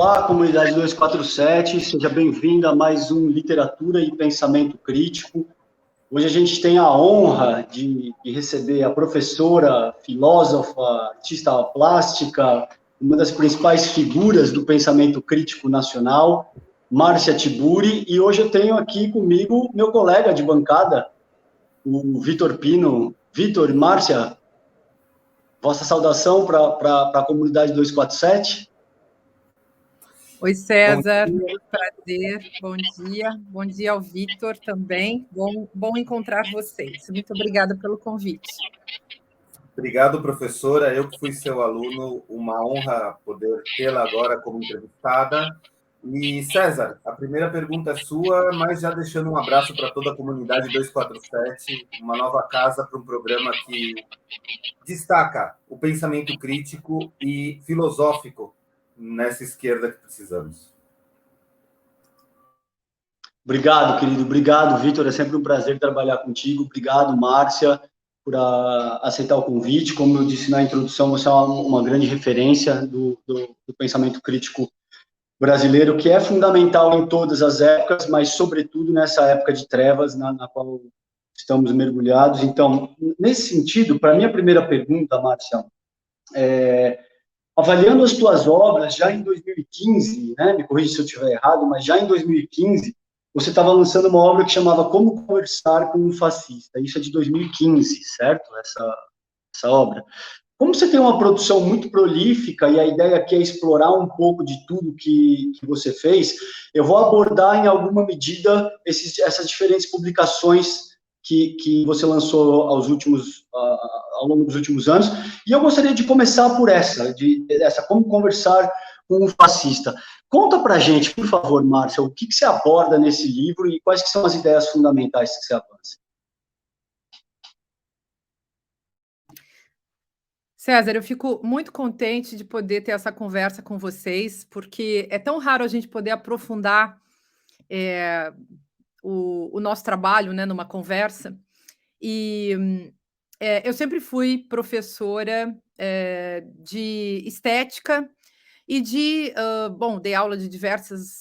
Olá, comunidade 247, seja bem-vinda a mais um Literatura e Pensamento Crítico. Hoje a gente tem a honra de receber a professora, filósofa, artista plástica, uma das principais figuras do pensamento crítico nacional, Márcia Tiburi, e hoje eu tenho aqui comigo meu colega de bancada, o Vitor Pino. Vitor, Márcia, vossa saudação para a comunidade 247. Oi, César, prazer, bom dia ao Vitor também, bom encontrar vocês, muito obrigada pelo convite. Obrigado, professora, eu que fui seu aluno, uma honra poder tê-la agora como entrevistada. E, César, a primeira pergunta é sua, mas já deixando um abraço para toda a comunidade 247, uma nova casa para um programa que destaca o pensamento crítico e filosófico nessa esquerda que precisamos. Obrigado, querido. Obrigado, Vitor. É sempre um prazer trabalhar contigo. Obrigado, Márcia, por aceitar o convite. Como eu disse na introdução, você é uma grande referência do pensamento crítico brasileiro, que é fundamental em todas as épocas, mas, sobretudo, nessa época de trevas na qual estamos mergulhados. Então, nesse sentido, para a minha primeira pergunta, Márcia, avaliando as tuas obras, já em 2015, né, me corrija se eu estiver errado, mas já em 2015, você estava lançando uma obra que chamava Como Conversar com um Fascista. Isso é de 2015, certo? Essa obra. Como você tem uma produção muito prolífica e a ideia aqui é explorar um pouco de tudo que você fez, eu vou abordar em alguma medida essas diferentes publicações que você lançou ao longo dos últimos anos, e eu gostaria de começar por essa Como Conversar com um Fascista. Conta pra gente, por favor, Márcia, o que você aborda nesse livro e quais que são as ideias fundamentais que você avança. César, eu fico muito contente de poder ter essa conversa com vocês, porque é tão raro a gente poder aprofundar o nosso trabalho, né, numa conversa. E eu sempre fui professora de estética e dei aula de diversas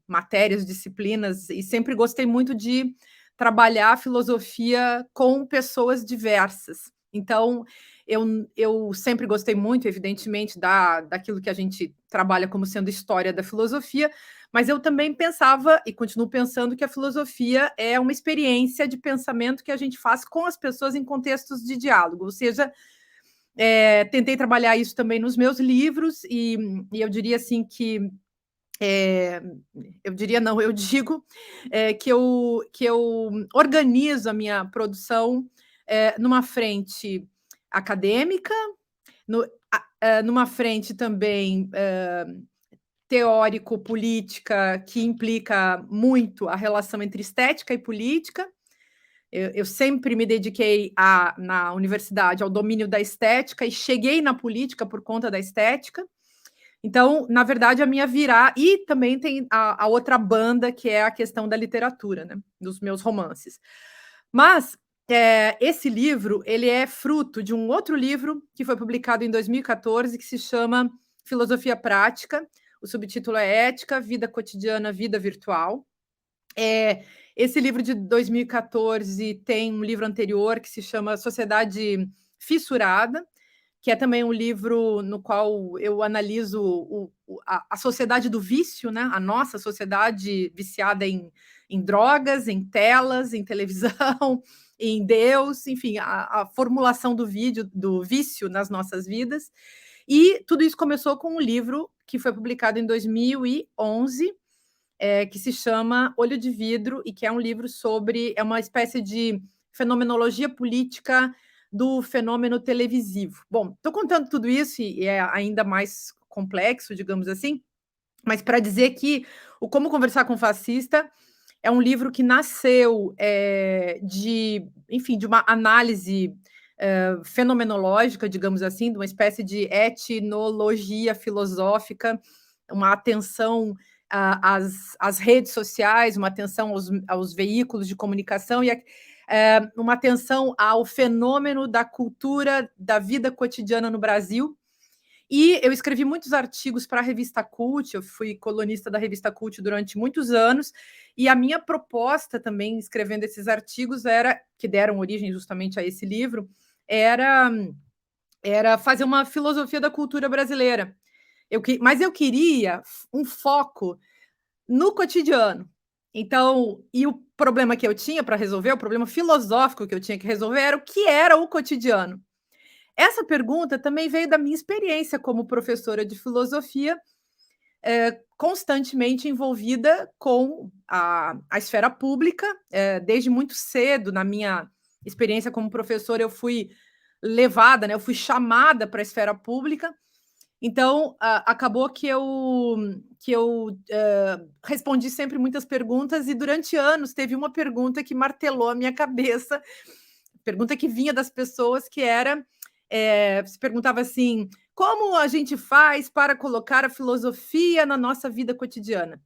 matérias, disciplinas, e sempre gostei muito de trabalhar a filosofia com pessoas diversas. Então, eu sempre gostei muito, evidentemente, daquilo que a gente trabalha como sendo história da filosofia, mas eu também pensava, e continuo pensando, que a filosofia é uma experiência de pensamento que a gente faz com as pessoas em contextos de diálogo, ou seja, tentei trabalhar isso também nos meus livros, e eu diria assim que eu digo que eu organizo a minha produção numa frente acadêmica, numa frente também teórico-política, que implica muito a relação entre estética e política. Eu sempre me dediquei na universidade ao domínio da estética e cheguei na política por conta da estética. Então, na verdade, a minha e também tem a outra banda, que é a questão da literatura, né, dos meus romances. Mas esse livro, ele é fruto de um outro livro que foi publicado em 2014, que se chama Filosofia Prática. O subtítulo é Ética, Vida Cotidiana, Vida Virtual. Esse livro de 2014 tem um livro anterior que se chama Sociedade Fissurada, que é também um livro no qual eu analiso a sociedade do vício, né? A nossa sociedade viciada em drogas, em telas, em televisão, em Deus, enfim, a formulação do vício nas nossas vidas. E tudo isso começou com um livro que foi publicado em 2011, que se chama Olho de Vidro, e que é um livro é uma espécie de fenomenologia política do fenômeno televisivo. Bom, estou contando tudo isso, e é ainda mais complexo, digamos assim, mas para dizer que o Como Conversar com um Fascista é um livro que nasceu de uma análise fenomenológica, digamos assim, de uma espécie de etnologia filosófica, uma atenção às redes sociais, uma atenção aos veículos de comunicação e uma atenção ao fenômeno da cultura da vida cotidiana no Brasil. E eu escrevi muitos artigos para a revista Cult, eu fui colunista da revista Cult durante muitos anos, e a minha proposta também, escrevendo esses artigos, era, que deram origem justamente a esse livro, era fazer uma filosofia da cultura brasileira. Mas eu queria um foco no cotidiano. Então, e o problema que eu tinha para resolver, o problema filosófico que eu tinha que resolver, era o que era o cotidiano. Essa pergunta também veio da minha experiência como professora de filosofia, constantemente envolvida com a esfera pública. Desde muito cedo, na minha experiência como professora, eu fui levada, né, eu fui chamada para a esfera pública. Então, acabou que eu respondi sempre muitas perguntas, e durante anos teve uma pergunta que martelou a minha cabeça, pergunta que vinha das pessoas, que era, se perguntava assim: como a gente faz para colocar a filosofia na nossa vida cotidiana?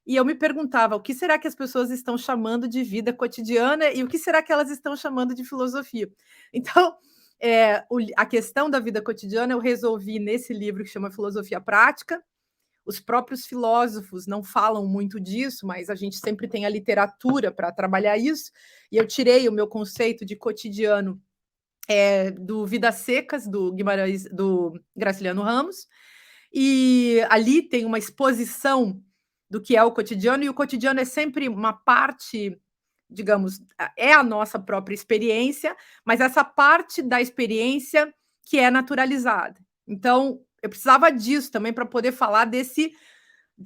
E eu me perguntava, o que será que as pessoas estão chamando de vida cotidiana e o que será que elas estão chamando de filosofia? Então, a questão da vida cotidiana eu resolvi nesse livro que chama Filosofia Prática. Os próprios filósofos não falam muito disso, mas a gente sempre tem a literatura para trabalhar isso, e eu tirei o meu conceito de cotidiano do Vidas Secas, do Guimarães, do Graciliano Ramos, e ali tem uma exposição do que é o cotidiano, e o cotidiano é sempre uma parte, digamos, é a nossa própria experiência, mas essa parte da experiência que é naturalizada. Então, eu precisava disso também para poder falar desse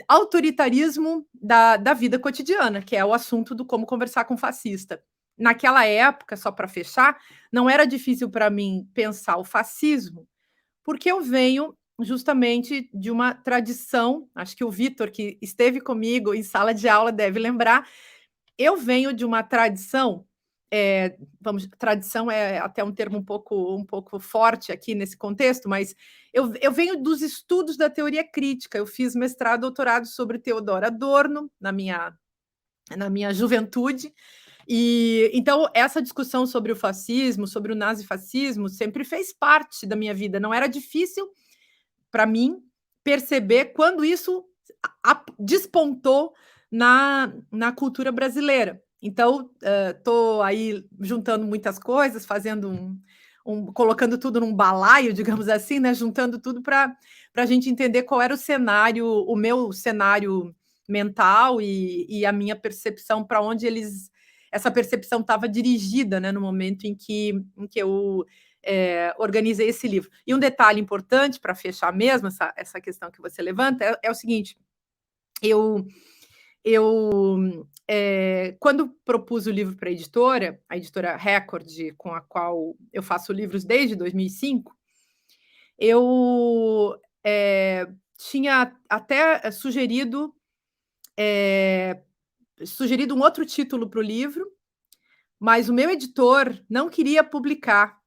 autoritarismo da vida cotidiana, que é o assunto do como conversar com fascista. Naquela época, só para fechar, não era difícil para mim pensar o fascismo, porque eu venho justamente de uma tradição, acho que o Vitor, que esteve comigo em sala de aula, deve lembrar, eu venho de uma tradição, tradição é até um termo um pouco forte aqui nesse contexto, mas eu venho dos estudos da teoria crítica. Eu fiz mestrado, doutorado sobre Theodor Adorno na minha juventude, e então essa discussão sobre o fascismo, sobre o nazifascismo, sempre fez parte da minha vida. Não era difícil para mim perceber quando isso despontou na cultura brasileira. Então, estou aí juntando muitas coisas, fazendo colocando tudo num balaio, digamos assim, né? Juntando tudo para a gente entender qual era o cenário, o meu cenário mental e a minha percepção, para onde essa percepção estava dirigida, né? No momento em que eu organizei esse livro. E um detalhe importante para fechar mesmo essa questão que você levanta é o seguinte: quando propus o livro para a editora Record, com a qual eu faço livros desde 2005, eu tinha até sugerido um outro título para o livro, mas o meu editor não queria publicar,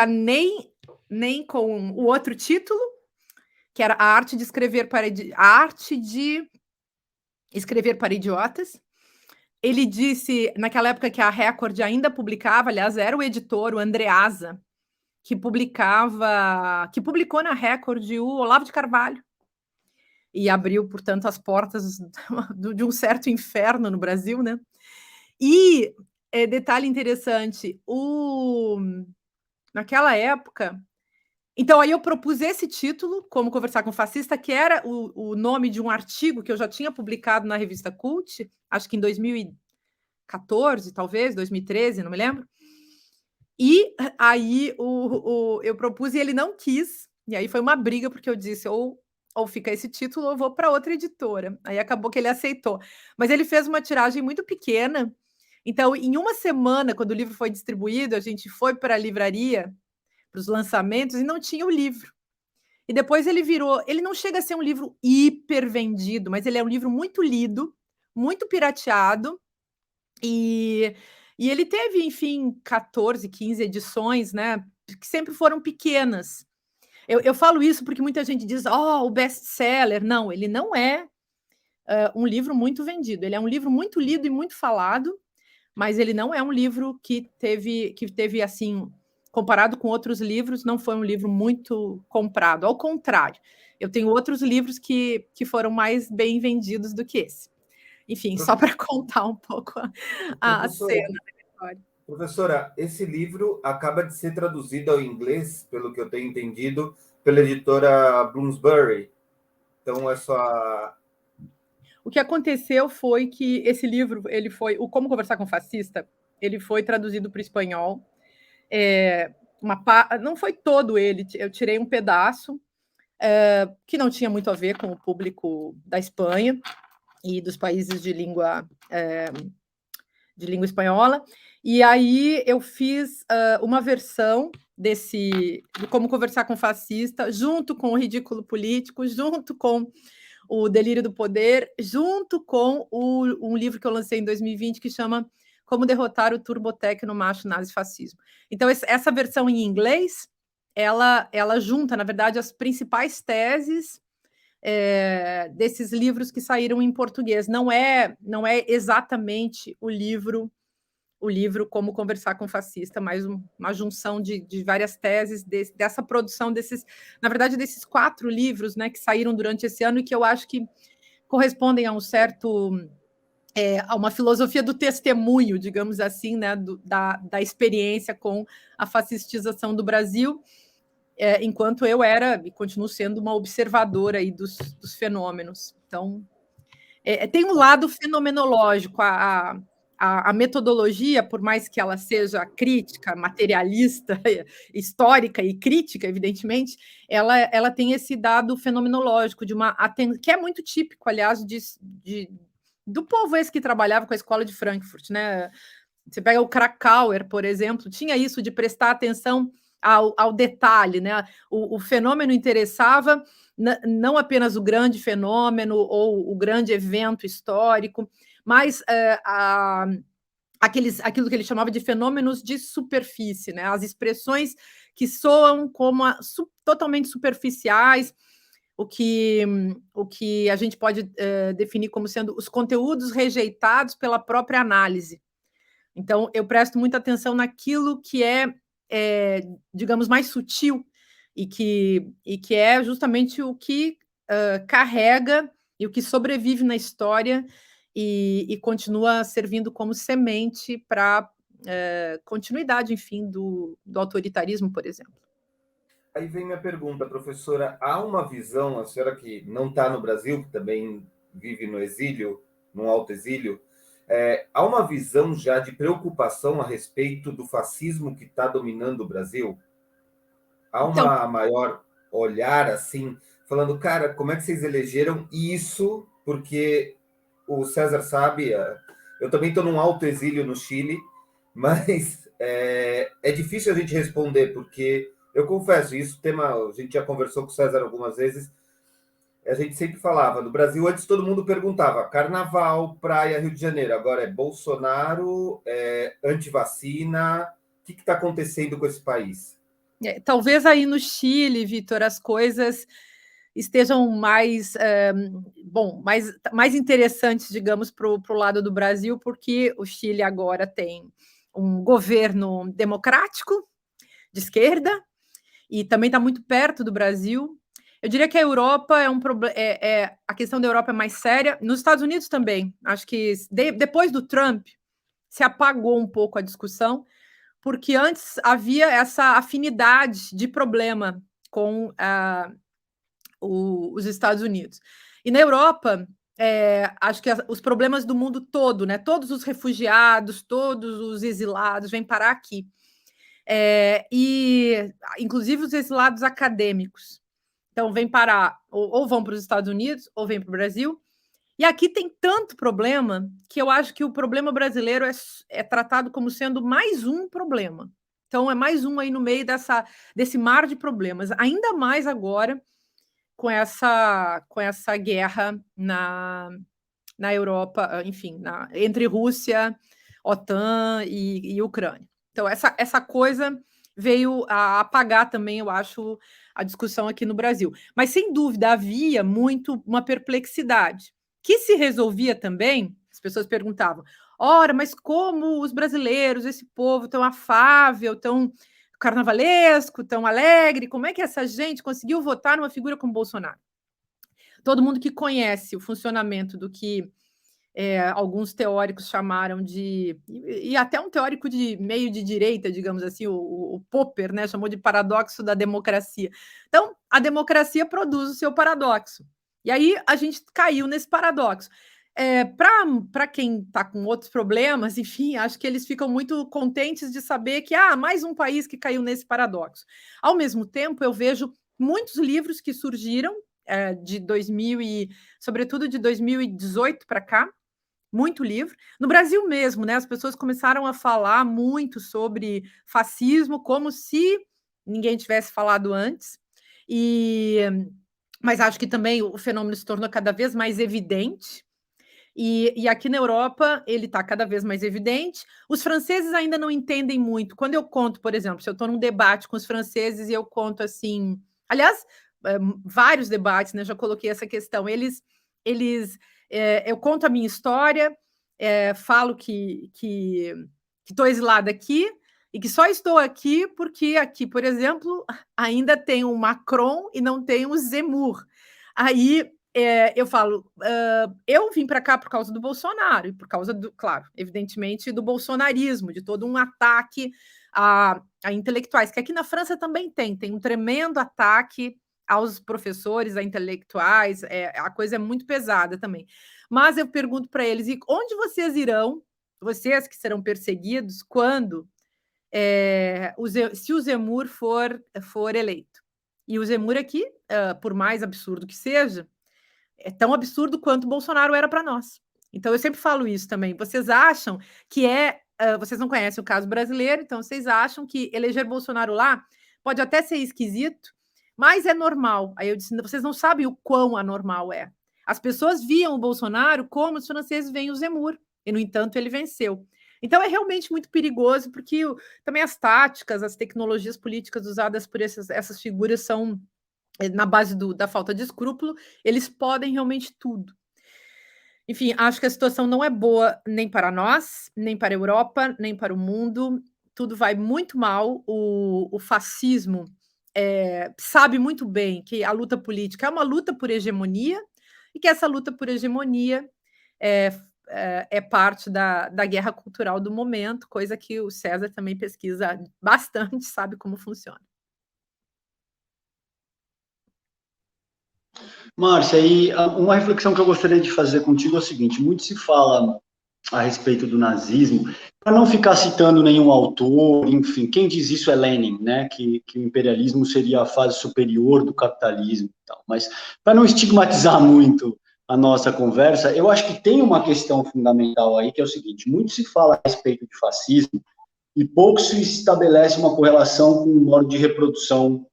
nem com o outro título, que era a arte de escrever para idiotas. Ele disse, naquela época que a Record ainda publicava, aliás, era o editor, o Andreasa, que publicou na Record o Olavo de Carvalho, e abriu, portanto, as portas de um certo inferno no Brasil, né? E, detalhe interessante, naquela época... Então, aí eu propus esse título, Como Conversar com Fascista, que era o nome de um artigo que eu já tinha publicado na revista Cult, acho que em 2014, talvez, 2013, não me lembro. E aí eu propus e ele não quis, e aí foi uma briga, porque eu disse, ou fica esse título ou eu vou para outra editora. Aí acabou que ele aceitou. Mas ele fez uma tiragem muito pequena. Então, em uma semana, quando o livro foi distribuído, a gente foi para a livraria, para os lançamentos, e não tinha o livro. E depois ele não chega a ser um livro hiper vendido, mas ele é um livro muito lido, muito pirateado, e ele teve, enfim, 14, 15 edições, né, que sempre foram pequenas. Eu falo isso porque muita gente diz, o best-seller. Não, ele não é um livro muito vendido, ele é um livro muito lido e muito falado, mas ele não é um livro que teve assim, comparado com outros livros, não foi um livro muito comprado. Ao contrário, eu tenho outros livros que foram mais bem vendidos do que esse. Enfim, só para contar um pouco a cena da história. Professora, esse livro acaba de ser traduzido ao inglês, pelo que eu tenho entendido, pela editora Bloomsbury. Então, é só... O que aconteceu foi que esse livro, ele foi, o Como Conversar com Fascista, ele foi traduzido para o espanhol. Não foi todo ele, eu tirei um pedaço, que não tinha muito a ver com o público da Espanha e dos países de língua espanhola, e aí eu fiz uma versão do Como Conversar com Fascista, junto com o Ridículo Político, junto com o Delírio do Poder, junto com um livro que eu lancei em 2020 que chama Como Derrotar o Turbotecno Macho Nazi-Fascismo. Então, essa versão em inglês, ela junta, na verdade, as principais teses desses livros que saíram em português. Não é exatamente o livro Como Conversar com Fascista, mas uma junção de várias teses dessa produção na verdade, desses 4 livros, né, que saíram durante esse ano e que eu acho que correspondem a a uma filosofia do testemunho, digamos assim, né, da experiência com a fascistização do Brasil, enquanto eu era e continuo sendo uma observadora aí dos fenômenos. Então, tem um lado fenomenológico, a metodologia, por mais que ela seja crítica, materialista, histórica e crítica, evidentemente, ela tem esse dado fenomenológico, que é muito típico, aliás, do povo esse que trabalhava com a escola de Frankfurt, né? Você pega o Krakauer, por exemplo, tinha isso de prestar atenção ao detalhe, né? O fenômeno interessava não apenas o grande fenômeno ou o grande evento histórico, mas aquilo que ele chamava de fenômenos de superfície, né? As expressões que soam como totalmente superficiais, o que a gente pode definir como sendo os conteúdos rejeitados pela própria análise. Então, eu presto muita atenção naquilo que digamos, mais sutil e que é justamente o que carrega e o que sobrevive na história e continua servindo como semente para continuidade, enfim, do autoritarismo, por exemplo. Aí vem minha pergunta, professora. Há uma visão, a senhora que não está no Brasil, que também vive no exílio, no alto exílio, há uma visão já de preocupação a respeito do fascismo que está dominando o Brasil? Há uma maior olhar, assim, falando, cara, como é que vocês elegeram isso? Porque o César sabe, eu também estou num alto exílio no Chile, mas é difícil a gente responder, porque eu confesso, a gente já conversou com o César algumas vezes, a gente sempre falava, no Brasil, antes todo mundo perguntava, carnaval, praia, Rio de Janeiro, agora é Bolsonaro, antivacina, o que está acontecendo com esse país? Talvez aí no Chile, Vitor, as coisas estejam mais interessantes, digamos, para o lado do Brasil, porque o Chile agora tem um governo democrático, de esquerda, e também está muito perto do Brasil. Eu diria que a Europa a questão da Europa é mais séria. Nos Estados Unidos também. Acho que depois do Trump se apagou um pouco a discussão, porque antes havia essa afinidade de problema com os Estados Unidos. E na Europa, acho que os problemas do mundo todo, né? Todos os refugiados, todos os exilados vêm parar aqui. E inclusive os exilados acadêmicos. Então, vêm parar, ou vão para os Estados Unidos, ou vêm para o Brasil. E aqui tem tanto problema que eu acho que o problema brasileiro é tratado como sendo mais um problema. Então, é mais um aí no meio desse mar de problemas. Ainda mais agora com essa guerra na Europa, enfim, entre Rússia, OTAN e Ucrânia. Então, essa coisa veio a apagar também, eu acho, a discussão aqui no Brasil. Mas, sem dúvida, havia muito uma perplexidade, que se resolvia também, as pessoas perguntavam, ora, mas como os brasileiros, esse povo tão afável, tão carnavalesco, tão alegre. Como é que essa gente conseguiu votar numa figura como Bolsonaro? Todo mundo que conhece o funcionamento do que alguns teóricos chamaram de... E até um teórico de meio de direita, digamos assim, o Popper, né, chamou de paradoxo da democracia. Então, a democracia produz o seu paradoxo. E aí a gente caiu nesse paradoxo. Para quem está com outros problemas, enfim, acho que eles ficam muito contentes de saber que mais um país que caiu nesse paradoxo. Ao mesmo tempo, eu vejo muitos livros que surgiram de 2000 e, sobretudo, de 2018 para cá, muito livro. No Brasil mesmo, né, as pessoas começaram a falar muito sobre fascismo, como se ninguém tivesse falado antes. Mas acho que também o fenômeno se tornou cada vez mais evidente. E aqui na Europa ele está cada vez mais evidente. Os franceses ainda não entendem muito. Quando eu conto, por exemplo, se eu estou num debate com os franceses e eu conto assim... Aliás, vários debates, né, já coloquei essa questão. Eu conto a minha história, falo que estou exilada aqui e que só estou aqui porque aqui, por exemplo, ainda tem o Macron e não tem o Zemmour. Aí eu falo, eu vim para cá por causa do Bolsonaro e por causa claro, evidentemente, do bolsonarismo, de todo um ataque a intelectuais, que aqui na França também tem um tremendo ataque aos professores, a intelectuais, a coisa é muito pesada também. Mas eu pergunto para eles, e onde vocês irão, vocês que serão perseguidos, quando se o Zemmour for eleito? E o Zemmour aqui, por mais absurdo que seja, é tão absurdo quanto o Bolsonaro era para nós. Então, eu sempre falo isso também. Vocês acham que vocês não conhecem o caso brasileiro, então vocês acham que eleger Bolsonaro lá pode até ser esquisito, mas é normal. Aí eu disse, vocês não sabem o quão anormal é. As pessoas viam o Bolsonaro como os franceses veem o Zemmour, e, no entanto, ele venceu. Então, é realmente muito perigoso, porque também as táticas, as tecnologias políticas usadas por essas figuras são, na base da falta de escrúpulo, eles podem realmente tudo. Enfim, acho que a situação não é boa nem para nós, nem para a Europa, nem para o mundo. Tudo vai muito mal. O fascismo sabe muito bem que a luta política é uma luta por hegemonia e que essa luta por hegemonia é parte da guerra cultural do momento, coisa que o César também pesquisa bastante, sabe como funciona. Márcia, aí uma reflexão que eu gostaria de fazer contigo é o seguinte: muito se fala a respeito do nazismo, para não ficar citando nenhum autor, enfim, quem diz isso é Lenin, né, que o imperialismo seria a fase superior do capitalismo e tal, mas para não estigmatizar muito a nossa conversa, eu acho que tem uma questão fundamental aí, que é o seguinte: muito se fala a respeito de fascismo e pouco se estabelece uma correlação com o modo de reprodução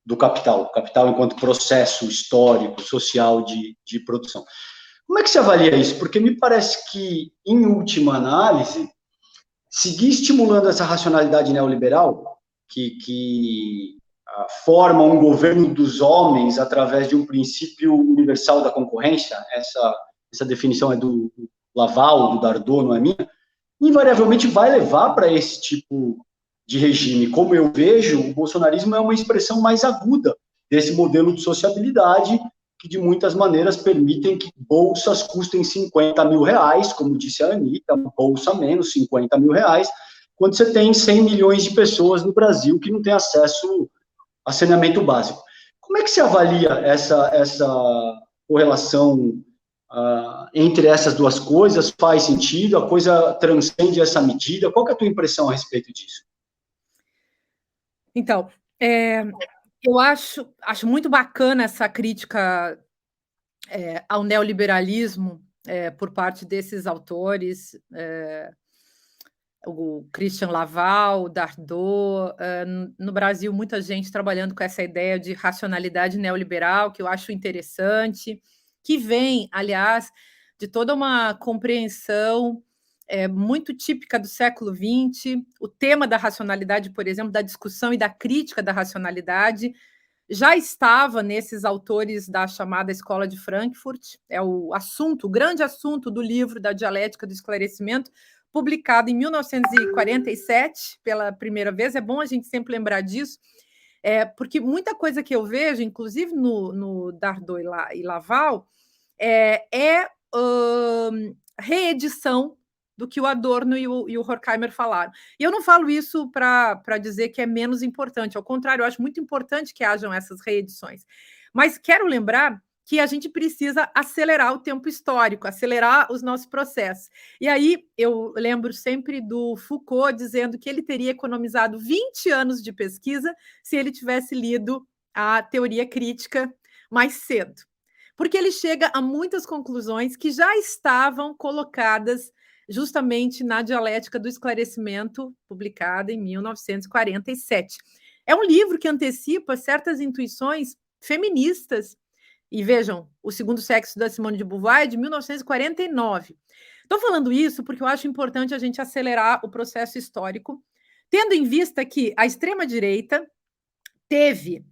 do capital, o capital enquanto processo histórico, social de produção. Como é que você avalia isso? Porque me parece que, em última análise, seguir estimulando essa racionalidade neoliberal, que forma um governo dos homens através de um princípio universal da concorrência, essa definição é do Laval, do Dardot, não é minha, invariavelmente vai levar para esse tipo de regime. Como eu vejo, o bolsonarismo é uma expressão mais aguda desse modelo de sociabilidade que, de muitas maneiras, permitem que bolsas custem 50 mil reais, como disse a Anitta, bolsa menos 50 mil reais, quando você tem 100 milhões de pessoas no Brasil que não têm acesso a saneamento básico. Como é que você avalia essa correlação entre essas duas coisas? Faz sentido? A coisa transcende essa medida? Qual que é a tua impressão a respeito disso? Então, eu acho muito bacana essa crítica ao neoliberalismo por parte desses autores, o Christian Laval, o Dardot, no Brasil, muita gente trabalhando com essa ideia de racionalidade neoliberal, que eu acho interessante, que vem, aliás, de toda uma compreensão muito típica do século XX. O tema da racionalidade, por exemplo, da discussão e da crítica da racionalidade, já estava nesses autores da chamada Escola de Frankfurt. É o grande assunto do livro da Dialética do Esclarecimento, publicado em 1947, pela primeira vez. É bom a gente sempre lembrar disso, porque muita coisa que eu vejo, inclusive no Dardot e Laval, reedição do que o Adorno e o Horkheimer falaram. E eu não falo isso para dizer que é menos importante, ao contrário, eu acho muito importante que hajam essas reedições. Mas quero lembrar que a gente precisa acelerar o tempo histórico, acelerar os nossos processos. E aí eu lembro sempre do Foucault dizendo que ele teria economizado 20 anos de pesquisa se ele tivesse lido a teoria crítica mais cedo. Porque ele chega a muitas conclusões que já estavam colocadas justamente na Dialética do Esclarecimento, publicada em 1947. É um livro que antecipa certas intuições feministas. E vejam, O Segundo Sexo, da Simone de Beauvoir, é de 1949. Estou falando isso porque eu acho importante a gente acelerar o processo histórico, tendo em vista que a extrema-direita teve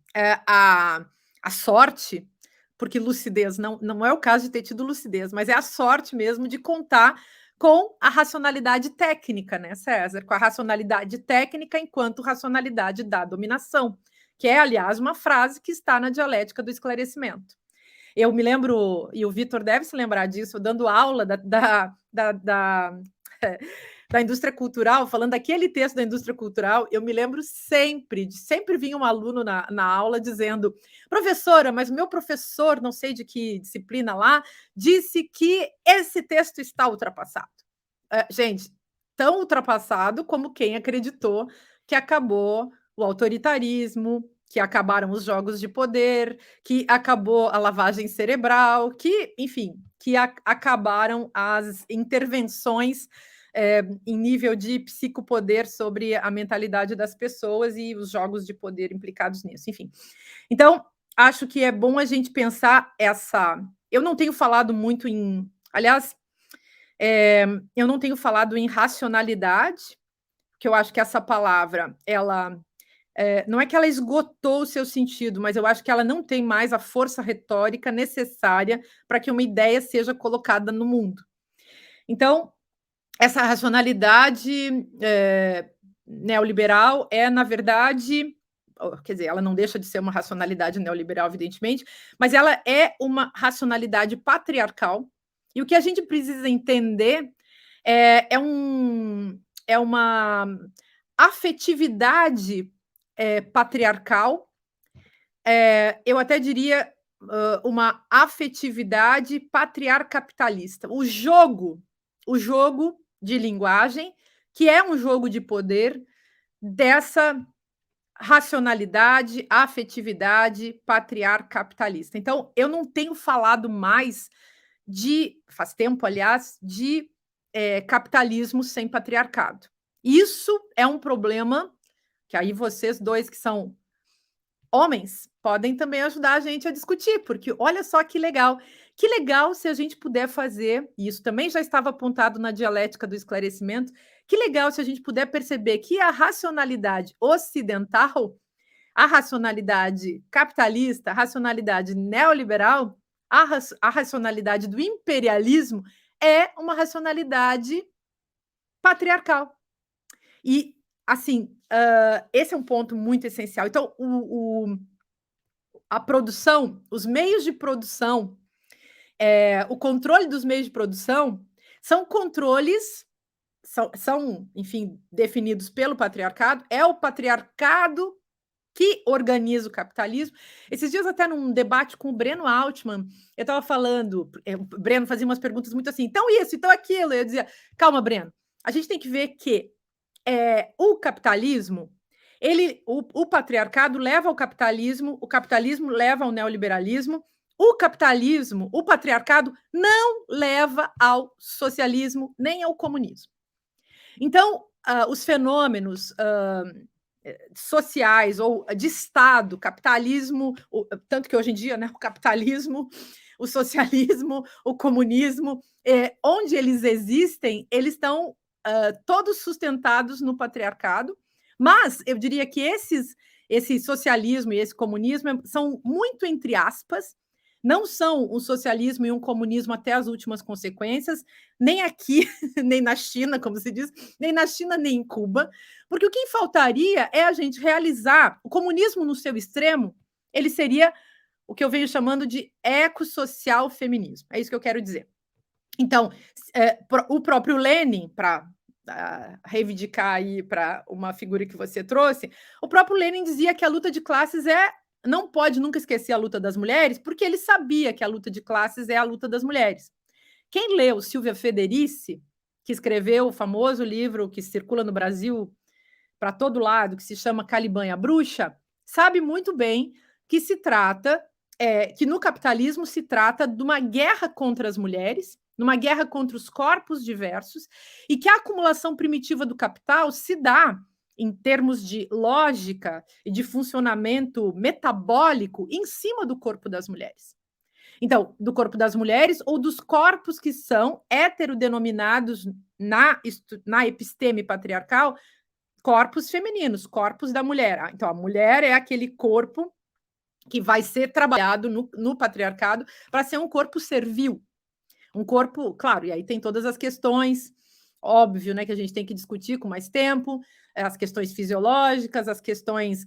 a sorte, porque lucidez não é o caso de ter tido lucidez, mas é a sorte mesmo de contar com a racionalidade técnica, né, César? Com a racionalidade técnica enquanto racionalidade da dominação, que é, aliás, uma frase que está na Dialética do Esclarecimento. Eu me lembro, e o Vitor deve se lembrar disso, dando aula da indústria cultural, falando daquele texto da indústria cultural, eu me lembro sempre vinha um aluno na aula dizendo: professora, mas o meu professor, não sei de que disciplina lá, disse que esse texto está ultrapassado. Gente, tão ultrapassado como quem acreditou que acabou o autoritarismo, que acabaram os jogos de poder, que acabou a lavagem cerebral, que, enfim, que acabaram as intervenções em nível de psicopoder sobre a mentalidade das pessoas e os jogos de poder implicados nisso, enfim. Então, acho que é bom a gente pensar essa... Eu não tenho falado muito em... Aliás, eu não tenho falado em racionalidade, que eu acho que essa palavra, ela... não é que ela esgotou o seu sentido, mas eu acho que ela não tem mais a força retórica necessária para que uma ideia seja colocada no mundo. Então, essa racionalidade neoliberal na verdade, quer dizer, ela não deixa de ser uma racionalidade neoliberal, evidentemente, mas ela é uma racionalidade patriarcal, e o que a gente precisa entender é uma afetividade patriarcal, eu até diria uma afetividade patriarcapitalista. O jogo de linguagem, que é um jogo de poder dessa racionalidade, afetividade patriarcapitalista. Então, eu não tenho falado mais faz tempo, aliás, de capitalismo sem patriarcado. Isso é um problema que aí vocês dois que são homens podem também ajudar a gente a discutir, porque olha só que legal se a gente puder fazer, e isso também já estava apontado na Dialética do Esclarecimento, que legal se a gente puder perceber que a racionalidade ocidental, a racionalidade capitalista, a racionalidade neoliberal, a racionalidade do imperialismo é uma racionalidade patriarcal. E, assim, esse é um ponto muito essencial. Então, a produção, os meios de produção, o controle dos meios de produção são controles, são, enfim, definidos pelo patriarcado, é o patriarcado que organiza o capitalismo. Esses dias, até num debate com o Breno Altman, eu estava falando, o Breno fazia umas perguntas muito assim, então isso, então aquilo, eu dizia, calma, Breno, a gente tem que ver que o capitalismo, o patriarcado leva ao capitalismo, o capitalismo leva ao neoliberalismo, o patriarcado não leva ao socialismo nem ao comunismo. Então, os fenômenos sociais ou de Estado, capitalismo, tanto que hoje em dia, né, o capitalismo, o socialismo, o comunismo, onde eles existem, eles estão todos sustentados no patriarcado, mas eu diria que esse socialismo e esse comunismo são muito entre aspas, não são um socialismo e um comunismo até as últimas consequências, nem aqui, nem na China, como se diz, nem na China, nem em Cuba, porque o que faltaria é a gente realizar o comunismo no seu extremo, ele seria o que eu venho chamando de ecossocial feminismo. É isso que eu quero dizer. Então, o próprio Lenin, para reivindicar aí para uma figura que você trouxe, o próprio Lenin dizia que a luta de classes não pode nunca esquecer a luta das mulheres, porque ele sabia que a luta de classes é a luta das mulheres. Quem leu Silvia Federici, que escreveu o famoso livro que circula no Brasil para todo lado, que se chama Caliban e a Bruxa, sabe muito bem que se trata, que no capitalismo se trata de uma guerra contra as mulheres, numa guerra contra os corpos diversos, e que a acumulação primitiva do capital se dá em termos de lógica e de funcionamento metabólico em cima do corpo das mulheres. Então, do corpo das mulheres ou dos corpos que são heterodenominados na episteme patriarcal, corpos femininos, corpos da mulher. Então, a mulher é aquele corpo que vai ser trabalhado no patriarcado para ser um corpo servil. Um corpo, claro, e aí tem todas as questões, óbvio, né, que a gente tem que discutir com mais tempo, as questões fisiológicas, as questões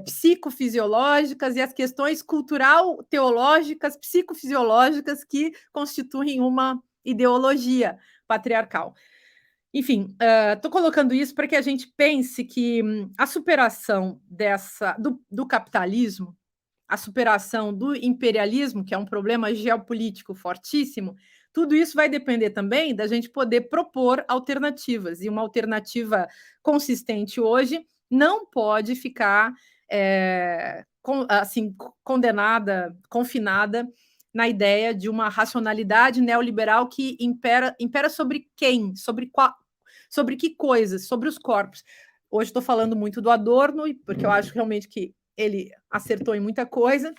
psicofisiológicas e as questões cultural-teológicas, psicofisiológicas que constituem uma ideologia patriarcal. Enfim, estou colocando isso para que a gente pense que a superação do capitalismo, a superação do imperialismo, que é um problema geopolítico fortíssimo, tudo isso vai depender também da gente poder propor alternativas. E uma alternativa consistente hoje não pode ficar condenada, confinada na ideia de uma racionalidade neoliberal que impera sobre quem? Sobre que coisas? Sobre os corpos. Hoje estou falando muito do Adorno, porque eu acho realmente que ele acertou em muita coisa,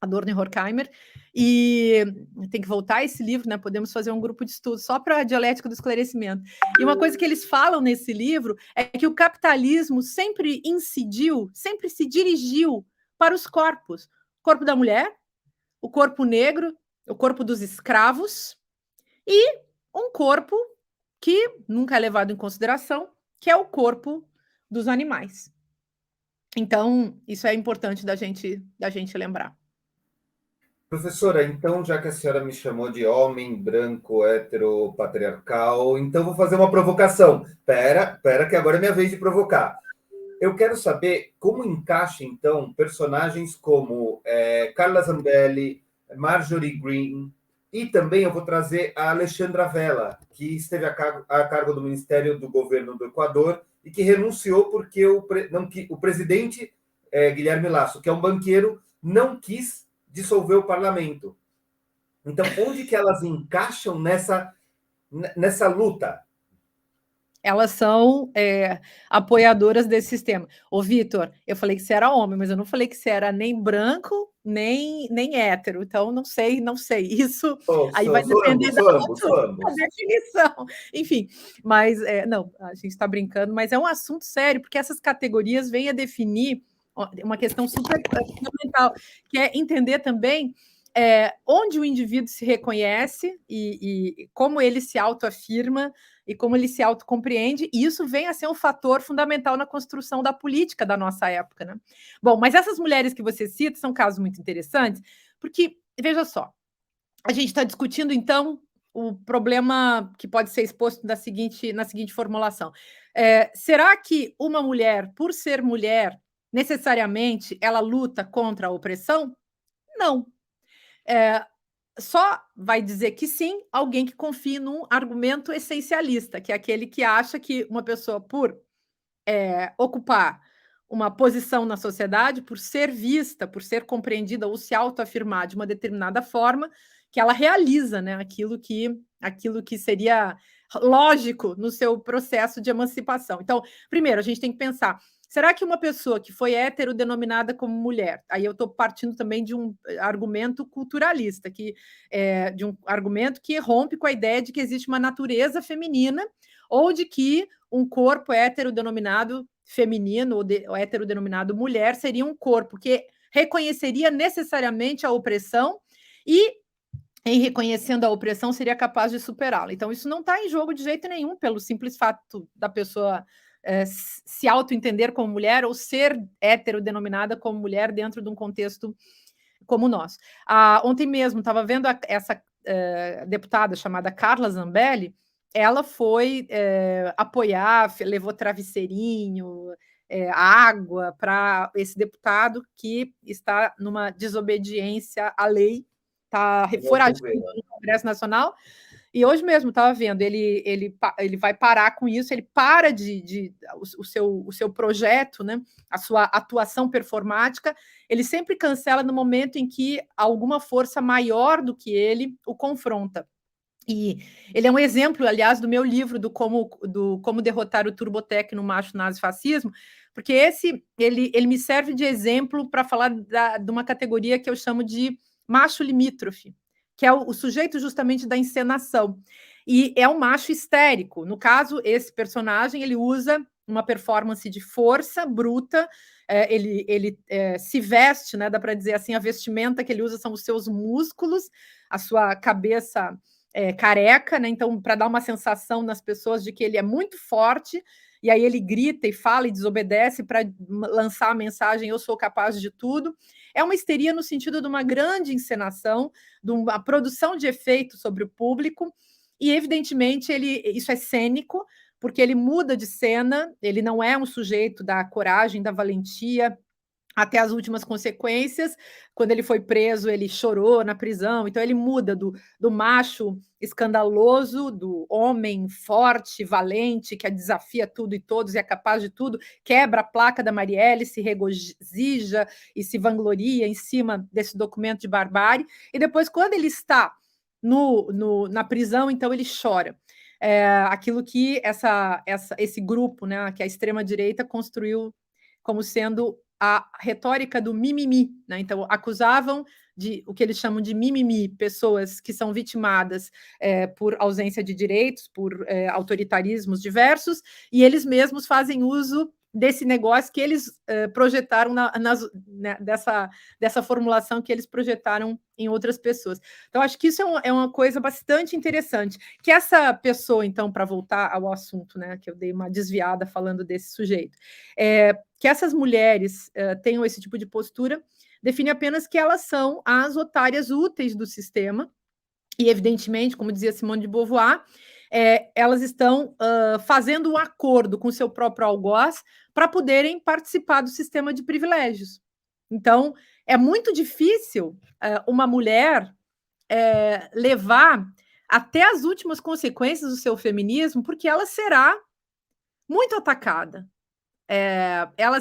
Adorno e Horkheimer, e tem que voltar a esse livro, né? Podemos fazer um grupo de estudo só para a dialética do esclarecimento. E uma coisa que eles falam nesse livro é que o capitalismo sempre incidiu, sempre se dirigiu para os corpos. O corpo da mulher, o corpo negro, o corpo dos escravos e um corpo que nunca é levado em consideração, que é o corpo dos animais. Então, isso é importante da gente lembrar. Professora, então, já que a senhora me chamou de homem branco, hétero, patriarcal, então vou fazer uma provocação. Pera, que agora é minha vez de provocar. Eu quero saber como encaixa, então, personagens como Carla Zambelli, Marjorie Greene, e também eu vou trazer a Alexandra Vela, que esteve a cargo do Ministério do Governo do Equador e que renunciou porque o presidente Guilherme Lasso, que é um banqueiro, não quis dissolver o parlamento. Então, onde que elas encaixam nessa luta? Elas são apoiadoras desse sistema. Ô, Vitor, eu falei que você era homem, mas eu não falei que você era nem branco, nem hétero. Então, não sei. Isso aí vai depender da definição. Enfim, mas não, a gente está brincando, mas é um assunto sério, porque essas categorias vêm a definir uma questão super fundamental, que é entender também onde o indivíduo se reconhece e como ele se autoafirma e como ele se autocompreende, e isso vem a ser um fator fundamental na construção da política da nossa época, né? Bom, mas essas mulheres que você cita são casos muito interessantes, porque, veja só, a gente está discutindo, então, o problema que pode ser exposto na seguinte formulação. Será que uma mulher, por ser mulher, necessariamente ela luta contra a opressão? Não. Só vai dizer que sim alguém que confie num argumento essencialista, que é aquele que acha que uma pessoa, por ocupar uma posição na sociedade, por ser vista, por ser compreendida ou se autoafirmar de uma determinada forma, que ela realiza, né, aquilo que seria lógico no seu processo de emancipação. Então, primeiro, a gente tem que pensar, será que uma pessoa que foi heterodenominada como mulher, aí eu estou partindo também de um argumento culturalista, de um argumento que rompe com a ideia de que existe uma natureza feminina ou de que um corpo heterodenominado feminino ou heterodenominado mulher seria um corpo que reconheceria necessariamente a opressão e, em reconhecendo a opressão, seria capaz de superá-la. Então, isso não está em jogo de jeito nenhum, pelo simples fato da pessoa se auto-entender como mulher ou ser heterodenominada como mulher dentro de um contexto como o nosso. Ontem mesmo, estava vendo essa deputada chamada Carla Zambelli, ela foi apoiar, levou travesseirinho, água para esse deputado que está numa desobediência à lei, está foragido no Congresso Nacional. E hoje mesmo estava vendo, ele vai parar com isso, ele para o seu projeto, né, a sua atuação performática, ele sempre cancela no momento em que alguma força maior do que ele o confronta. E ele é um exemplo, aliás, do meu livro, do como derrotar o Turbotec no macho nazifascismo, porque ele me serve de exemplo para falar de uma categoria que eu chamo de macho limítrofe, que é o sujeito justamente da encenação. E é um macho histérico. No caso, esse personagem, ele usa uma performance de força bruta, ele se veste, né, dá para dizer assim, a vestimenta que ele usa são os seus músculos, a sua cabeça careca, né? Então, para dar uma sensação nas pessoas de que ele é muito forte, e aí ele grita e fala e desobedece para lançar a mensagem: eu sou capaz de tudo. É uma histeria no sentido de uma grande encenação, de uma produção de efeito sobre o público, e evidentemente isso é cênico, porque ele muda de cena, ele não é um sujeito da coragem, da valentia, até as últimas consequências. Quando ele foi preso, ele chorou na prisão, então ele muda do macho escandaloso, do homem forte, valente, que desafia tudo e todos e é capaz de tudo, quebra a placa da Marielle, se regozija e se vangloria em cima desse documento de barbárie, e depois, quando ele está na prisão, então ele chora. Aquilo que esse grupo, né, que a extrema-direita construiu como sendo a retórica do mimimi, né? Então, acusavam de o que eles chamam de mimimi, pessoas que são vitimadas por ausência de direitos, por autoritarismos diversos, e eles mesmos fazem uso desse negócio que eles projetaram dessa formulação que eles projetaram em outras pessoas. Então, acho que isso é uma coisa bastante interessante. Que essa pessoa, então, para voltar ao assunto, né, que eu dei uma desviada falando desse sujeito, que essas mulheres tenham esse tipo de postura, define apenas que elas são as otárias úteis do sistema, e, evidentemente, como dizia Simone de Beauvoir, elas estão fazendo um acordo com o seu próprio algoz para poderem participar do sistema de privilégios. Então, é muito difícil uma mulher levar até as últimas consequências do seu feminismo, porque ela será muito atacada. Ela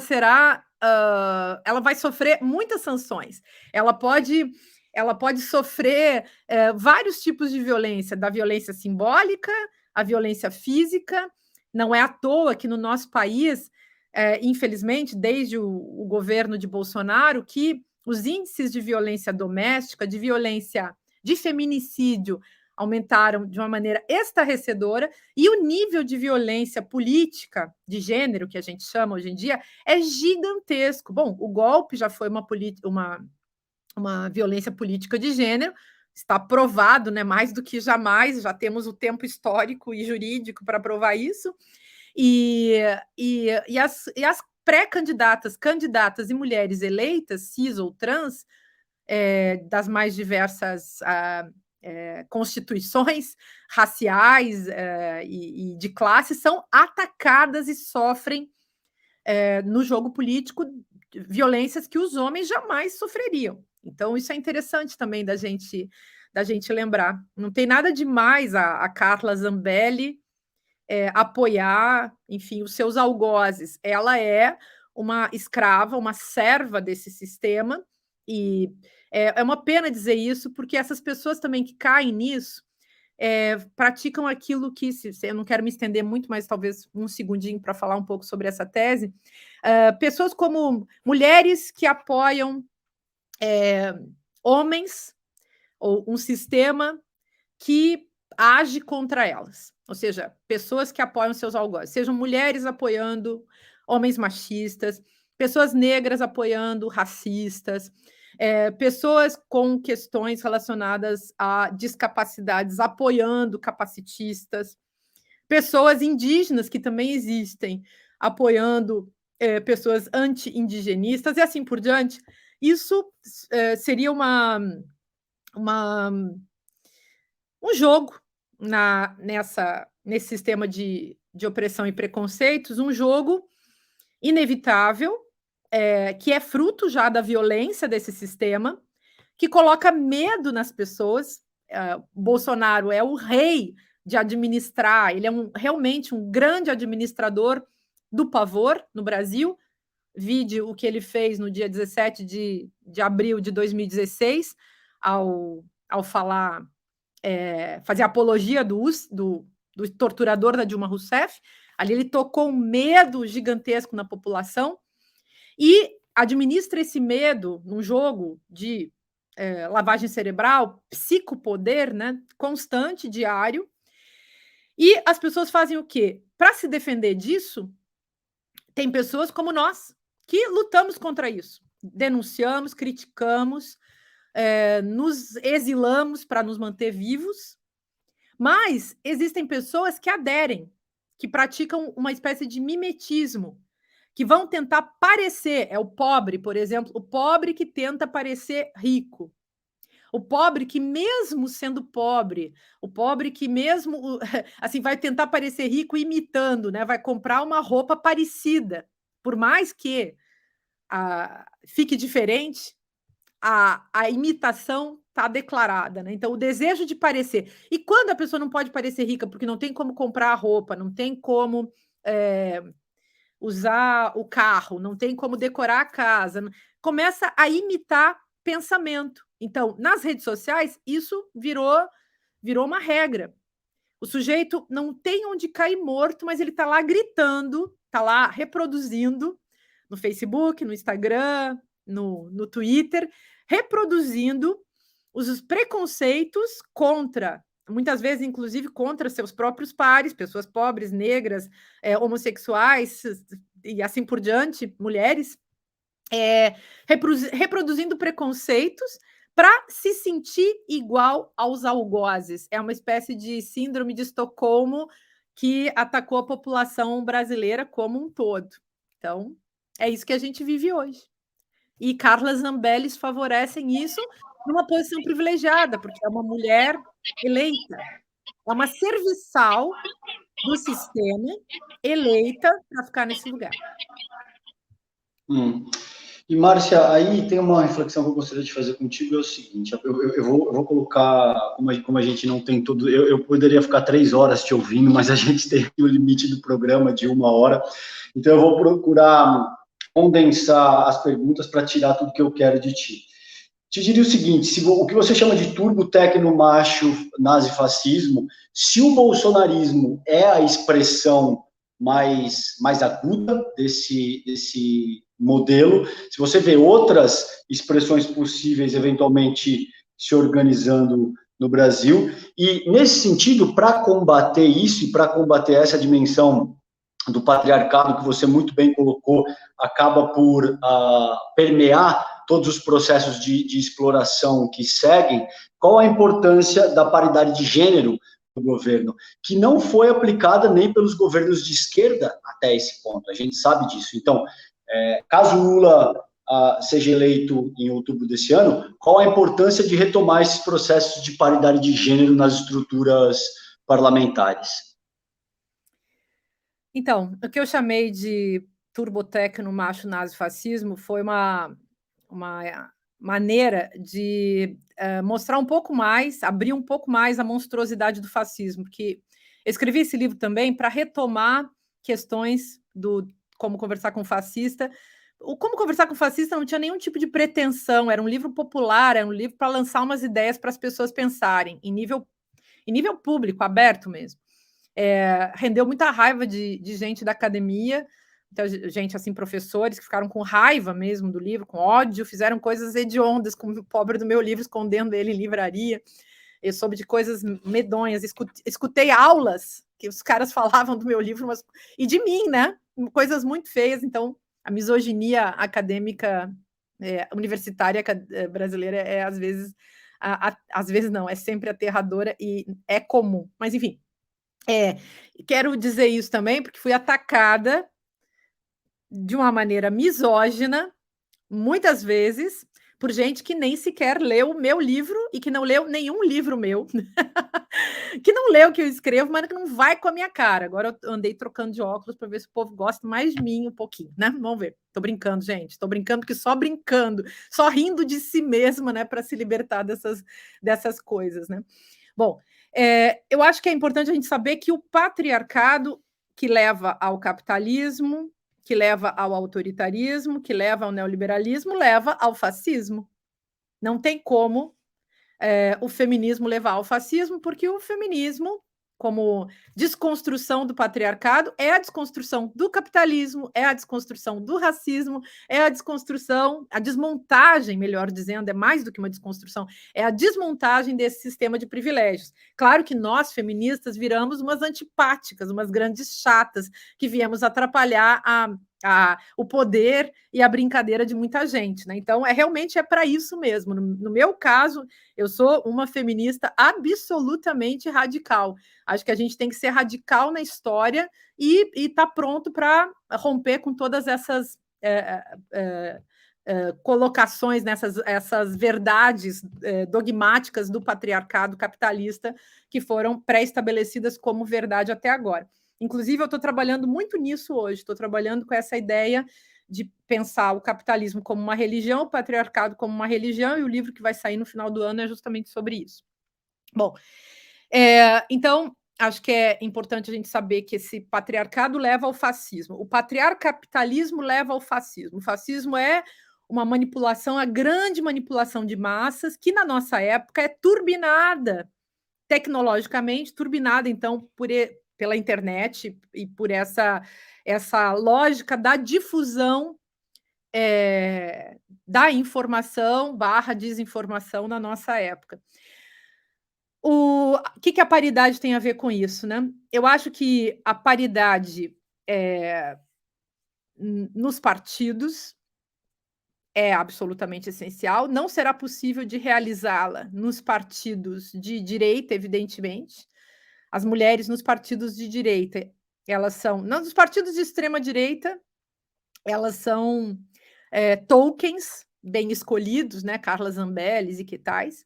vai sofrer muitas sanções. Ela pode sofrer vários tipos de violência, da violência simbólica à violência física. Não é à toa que no nosso país, infelizmente, desde o governo de Bolsonaro, que os índices de violência doméstica, de feminicídio, aumentaram de uma maneira estarrecedora, e o nível de violência política de gênero, que a gente chama hoje em dia, é gigantesco. Bom, o golpe já foi uma violência política de gênero, está provado, né, mais do que jamais, já temos o tempo histórico e jurídico para provar isso, e as pré-candidatas, candidatas e mulheres eleitas, cis ou trans, das mais diversas constituições raciais e de classe, são atacadas e sofrem no jogo político violências que os homens jamais sofreriam. Então, isso é interessante também da gente lembrar. Não tem nada demais a Carla Zambelli apoiar, enfim, os seus algozes. Ela é uma escrava, uma serva desse sistema, e é uma pena dizer isso, porque essas pessoas também que caem nisso praticam aquilo que, eu não quero me estender muito, mas talvez um segundinho para falar um pouco sobre essa tese, pessoas como mulheres que apoiam homens ou um sistema que age contra elas, ou seja, pessoas que apoiam seus algozes, sejam mulheres apoiando homens machistas, pessoas negras apoiando racistas, pessoas com questões relacionadas a discapacidades, apoiando capacitistas, pessoas indígenas que também existem, apoiando pessoas anti-indigenistas e assim por diante. Isso seria um jogo nesse sistema de opressão e preconceitos, um jogo inevitável, que é fruto já da violência desse sistema, que coloca medo nas pessoas. Bolsonaro é o rei de administrar, ele é realmente um grande administrador do pavor no Brasil. Vide o que ele fez no dia 17 de abril de 2016, ao falar, fazer apologia do torturador da Dilma Rousseff. Ali ele tocou um medo gigantesco na população e administra esse medo num jogo de lavagem cerebral, psicopoder, né, constante, diário. E as pessoas fazem o quê? Para se defender disso, tem pessoas como nós, que lutamos contra isso. Denunciamos, criticamos, nos exilamos para nos manter vivos, mas existem pessoas que aderem, que praticam uma espécie de mimetismo, que vão tentar parecer, o pobre, por exemplo, o pobre que tenta parecer rico, o pobre que mesmo sendo pobre, o pobre que mesmo assim vai tentar parecer rico imitando, né? Vai comprar uma roupa parecida, por mais que fique diferente, a imitação está declarada, né? Então, o desejo de parecer. E quando a pessoa não pode parecer rica, porque não tem como comprar a roupa, não tem como usar o carro, não tem como decorar a casa, começa a imitar pensamento. Então, nas redes sociais, isso virou uma regra. O sujeito não tem onde cair morto, mas ele está lá gritando, está lá reproduzindo no Facebook, no Instagram, no Twitter, reproduzindo os preconceitos contra, muitas vezes, inclusive, contra seus próprios pares, pessoas pobres, negras, homossexuais e assim por diante, mulheres, reproduzindo preconceitos para se sentir igual aos algozes. É uma espécie de síndrome de Estocolmo que atacou a população brasileira como um todo. Então, é isso que a gente vive hoje. E Carla Zambelli favorecem isso numa posição privilegiada, porque é uma mulher eleita, é uma serviçal do sistema eleita para ficar nesse lugar. E, Márcia, aí tem uma reflexão que eu gostaria de fazer contigo, é o seguinte, eu vou colocar, como a gente não tem todo, eu poderia ficar 3 horas te ouvindo, mas a gente tem o limite do programa de 1 hora, então eu vou procurar condensar as perguntas para tirar tudo que eu quero de ti. Te diria o seguinte, o que você chama de turbo tecno-macho nazifascismo, se o bolsonarismo é a expressão mais aguda desse modelo, se você vê outras expressões possíveis eventualmente se organizando no Brasil, e nesse sentido, para combater isso e para combater essa dimensão do patriarcado que você muito bem colocou, acaba por permear todos os processos de exploração que seguem, qual a importância da paridade de gênero no governo, que não foi aplicada nem pelos governos de esquerda até esse ponto, a gente sabe disso. Então, caso Lula seja eleito em outubro desse ano, qual a importância de retomar esses processos de paridade de gênero nas estruturas parlamentares? Então, o que eu chamei de turbotecno macho nazifascismo foi uma maneira de mostrar um pouco mais, abrir um pouco mais a monstruosidade do fascismo, porque eu escrevi esse livro também para retomar questões do como conversar com o fascista. O Como Conversar com o Fascista não tinha nenhum tipo de pretensão, era um livro popular, era um livro para lançar umas ideias para as pessoas pensarem, em nível público, aberto mesmo. Rendeu muita raiva de gente da academia, muita gente, assim, professores, que ficaram com raiva mesmo do livro, com ódio, fizeram coisas hediondas, como o pobre do meu livro, escondendo ele em livraria. Eu soube de coisas medonhas, escutei aulas que os caras falavam do meu livro, e de mim, né? Coisas muito feias. Então, a misoginia acadêmica universitária brasileira às vezes, às vezes não, é sempre aterradora e é comum. Mas, enfim, quero dizer isso também porque fui atacada de uma maneira misógina, muitas vezes, por gente que nem sequer leu o meu livro e que não leu nenhum livro meu, que não leu o que eu escrevo, mas que não vai com a minha cara. Agora eu andei trocando de óculos para ver se o povo gosta mais de mim um pouquinho, né? Vamos ver. Tô brincando, gente. Tô brincando porque só brincando, só rindo de si mesma, né, para se libertar dessas coisas, né? Bom, eu acho que é importante a gente saber que o patriarcado que leva ao capitalismo, que leva ao autoritarismo, que leva ao neoliberalismo, leva ao fascismo. Não tem como o feminismo levar ao fascismo, porque o feminismo, como desconstrução do patriarcado, é a desconstrução do capitalismo, é a desconstrução do racismo, é a desconstrução, a desmontagem, melhor dizendo, é mais do que uma desconstrução, é a desmontagem desse sistema de privilégios. Claro que nós, feministas, viramos umas antipáticas, umas grandes chatas, que viemos atrapalhar o poder e a brincadeira de muita gente, né? Então, realmente é para isso mesmo. No meu caso, eu sou uma feminista absolutamente radical. Acho que a gente tem que ser radical na história e estar pronto para romper com todas essas colocações, essas verdades dogmáticas do patriarcado capitalista que foram pré-estabelecidas como verdade até agora. Inclusive, eu estou trabalhando muito nisso hoje, estou trabalhando com essa ideia de pensar o capitalismo como uma religião, o patriarcado como uma religião, e o livro que vai sair no final do ano é justamente sobre isso. Bom, então, acho que é importante a gente saber que esse patriarcado leva ao fascismo. O patriarcapitalismo leva ao fascismo. O fascismo é uma manipulação, a grande manipulação de massas, que na nossa época é turbinada, tecnologicamente, turbinada, então, pela internet e por essa lógica da difusão da informação / desinformação na nossa época. O que a paridade tem a ver com isso, né? Eu acho que a paridade nos partidos é absolutamente essencial. Não será possível de realizá-la nos partidos de direita, evidentemente. As mulheres nos partidos de direita, elas são... Nos partidos de extrema-direita, elas são tokens bem escolhidos, né? Carla Zambelli e que tais.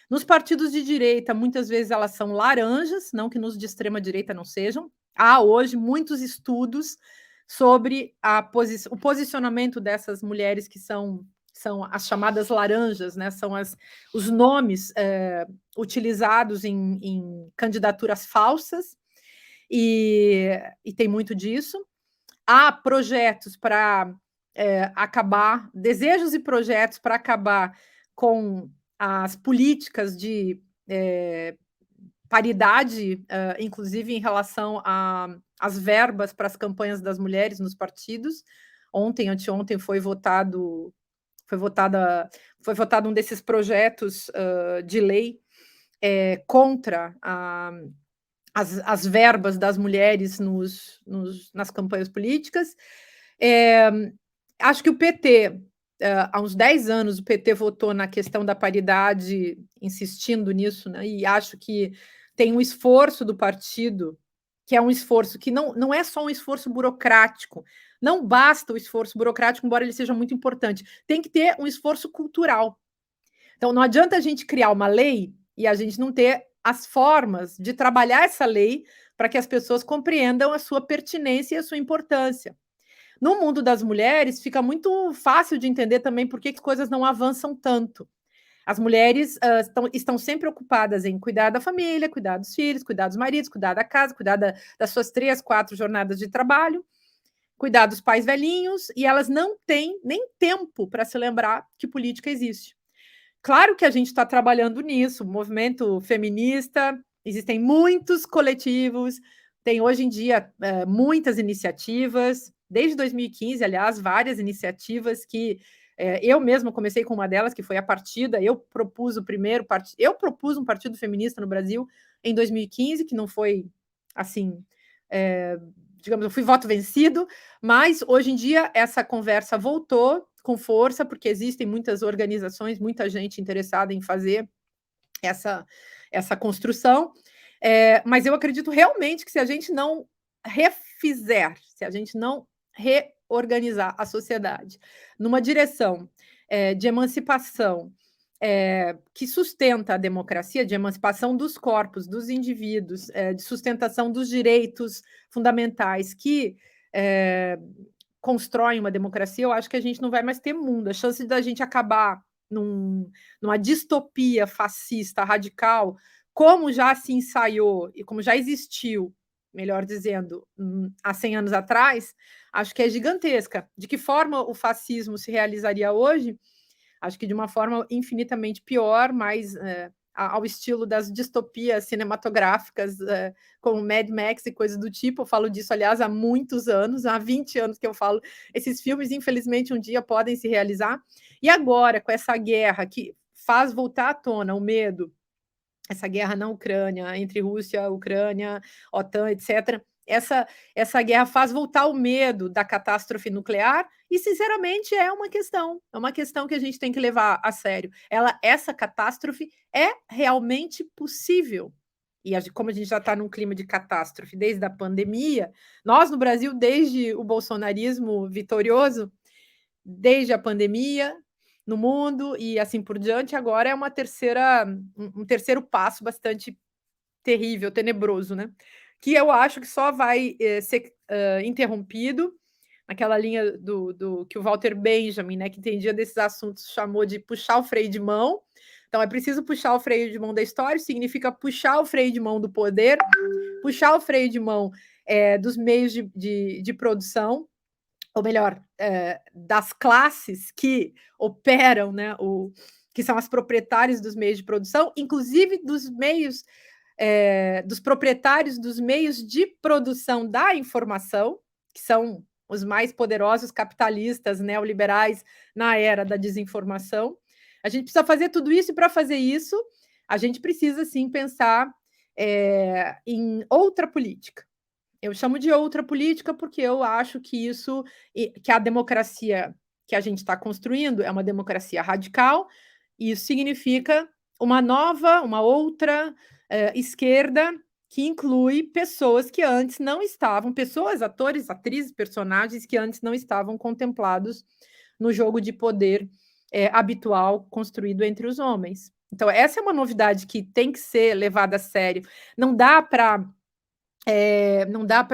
Nos partidos de direita, muitas vezes elas são laranjas, não que nos de extrema-direita não sejam. Há hoje muitos estudos sobre o posicionamento dessas mulheres que são as chamadas laranjas, né? São os nomes utilizados em candidaturas falsas, e tem muito disso. Há projetos para acabar, desejos e projetos para acabar com as políticas de paridade, inclusive em relação às verbas para as campanhas das mulheres nos partidos. Anteontem foi votado um desses projetos de lei contra as verbas das mulheres nas campanhas políticas. Acho que o PT, há uns 10 anos, o PT votou na questão da paridade, insistindo nisso, né? E acho que tem um esforço do partido, que é um esforço que não é só um esforço burocrático. Não basta o esforço burocrático, embora ele seja muito importante. Tem que ter um esforço cultural. Então, não adianta a gente criar uma lei e a gente não ter as formas de trabalhar essa lei para que as pessoas compreendam a sua pertinência e a sua importância. No mundo das mulheres, fica muito fácil de entender também por que as coisas não avançam tanto. As mulheres estão sempre ocupadas em cuidar da família, cuidar dos filhos, cuidar dos maridos, cuidar da casa, cuidar das suas 3, 4 jornadas de trabalho, cuidar dos pais velhinhos, e elas não têm nem tempo para se lembrar que política existe. Claro que a gente está trabalhando nisso, o movimento feminista, existem muitos coletivos, tem hoje em dia muitas iniciativas, desde 2015, aliás, várias iniciativas que eu mesma comecei com uma delas, que foi a Partida. Eu propus um partido feminista no Brasil em 2015, que não foi assim, digamos, eu fui voto vencido, mas hoje em dia essa conversa voltou com força, porque existem muitas organizações, muita gente interessada em fazer essa construção, mas eu acredito realmente que se a gente não refizer, se a gente não reorganizar a sociedade numa direção de emancipação que sustenta a democracia, de emancipação dos corpos, dos indivíduos, de sustentação dos direitos fundamentais que constroem uma democracia, eu acho que a gente não vai mais ter mundo. A chance da gente acabar numa distopia fascista radical, como já se ensaiou e como já existiu, melhor dizendo, há 100 anos atrás, acho que é gigantesca. De que forma o fascismo se realizaria hoje? Acho que de uma forma infinitamente pior, mais ao estilo das distopias cinematográficas, como Mad Max e coisas do tipo. Eu falo disso, aliás, há muitos anos, há 20 anos que eu falo. Esses filmes, infelizmente, um dia podem se realizar. E agora, com essa guerra que faz voltar à tona o medo, essa guerra na Ucrânia, entre Rússia, Ucrânia, OTAN, etc., essa guerra faz voltar o medo da catástrofe nuclear e, sinceramente, é uma questão que a gente tem que levar a sério. Essa catástrofe é realmente possível. E como a gente já está num clima de catástrofe desde a pandemia, nós no Brasil, desde o bolsonarismo vitorioso, desde a pandemia, no mundo e assim por diante, agora é um terceiro passo bastante terrível, tenebroso, né? Que eu acho que só vai ser interrompido naquela linha do que o Walter Benjamin, né, que entendia desses assuntos, chamou de puxar o freio de mão. Então, é preciso puxar o freio de mão da história, significa puxar o freio de mão do poder, puxar o freio de mão dos meios de produção, ou melhor, das classes que operam, né, que são as proprietárias dos meios de produção, inclusive dos proprietários dos meios de produção da informação, que são os mais poderosos capitalistas neoliberais na era da desinformação. A gente precisa fazer tudo isso, e para fazer isso, a gente precisa, sim, pensar em outra política. Eu chamo de outra política porque eu acho que que a democracia que a gente está construindo é uma democracia radical, e isso significa uma outra esquerda que inclui pessoas que antes não estavam, pessoas, atores, atrizes, personagens que antes não estavam contemplados no jogo de poder habitual construído entre os homens. Então, essa é uma novidade que tem que ser levada a sério. Não dá para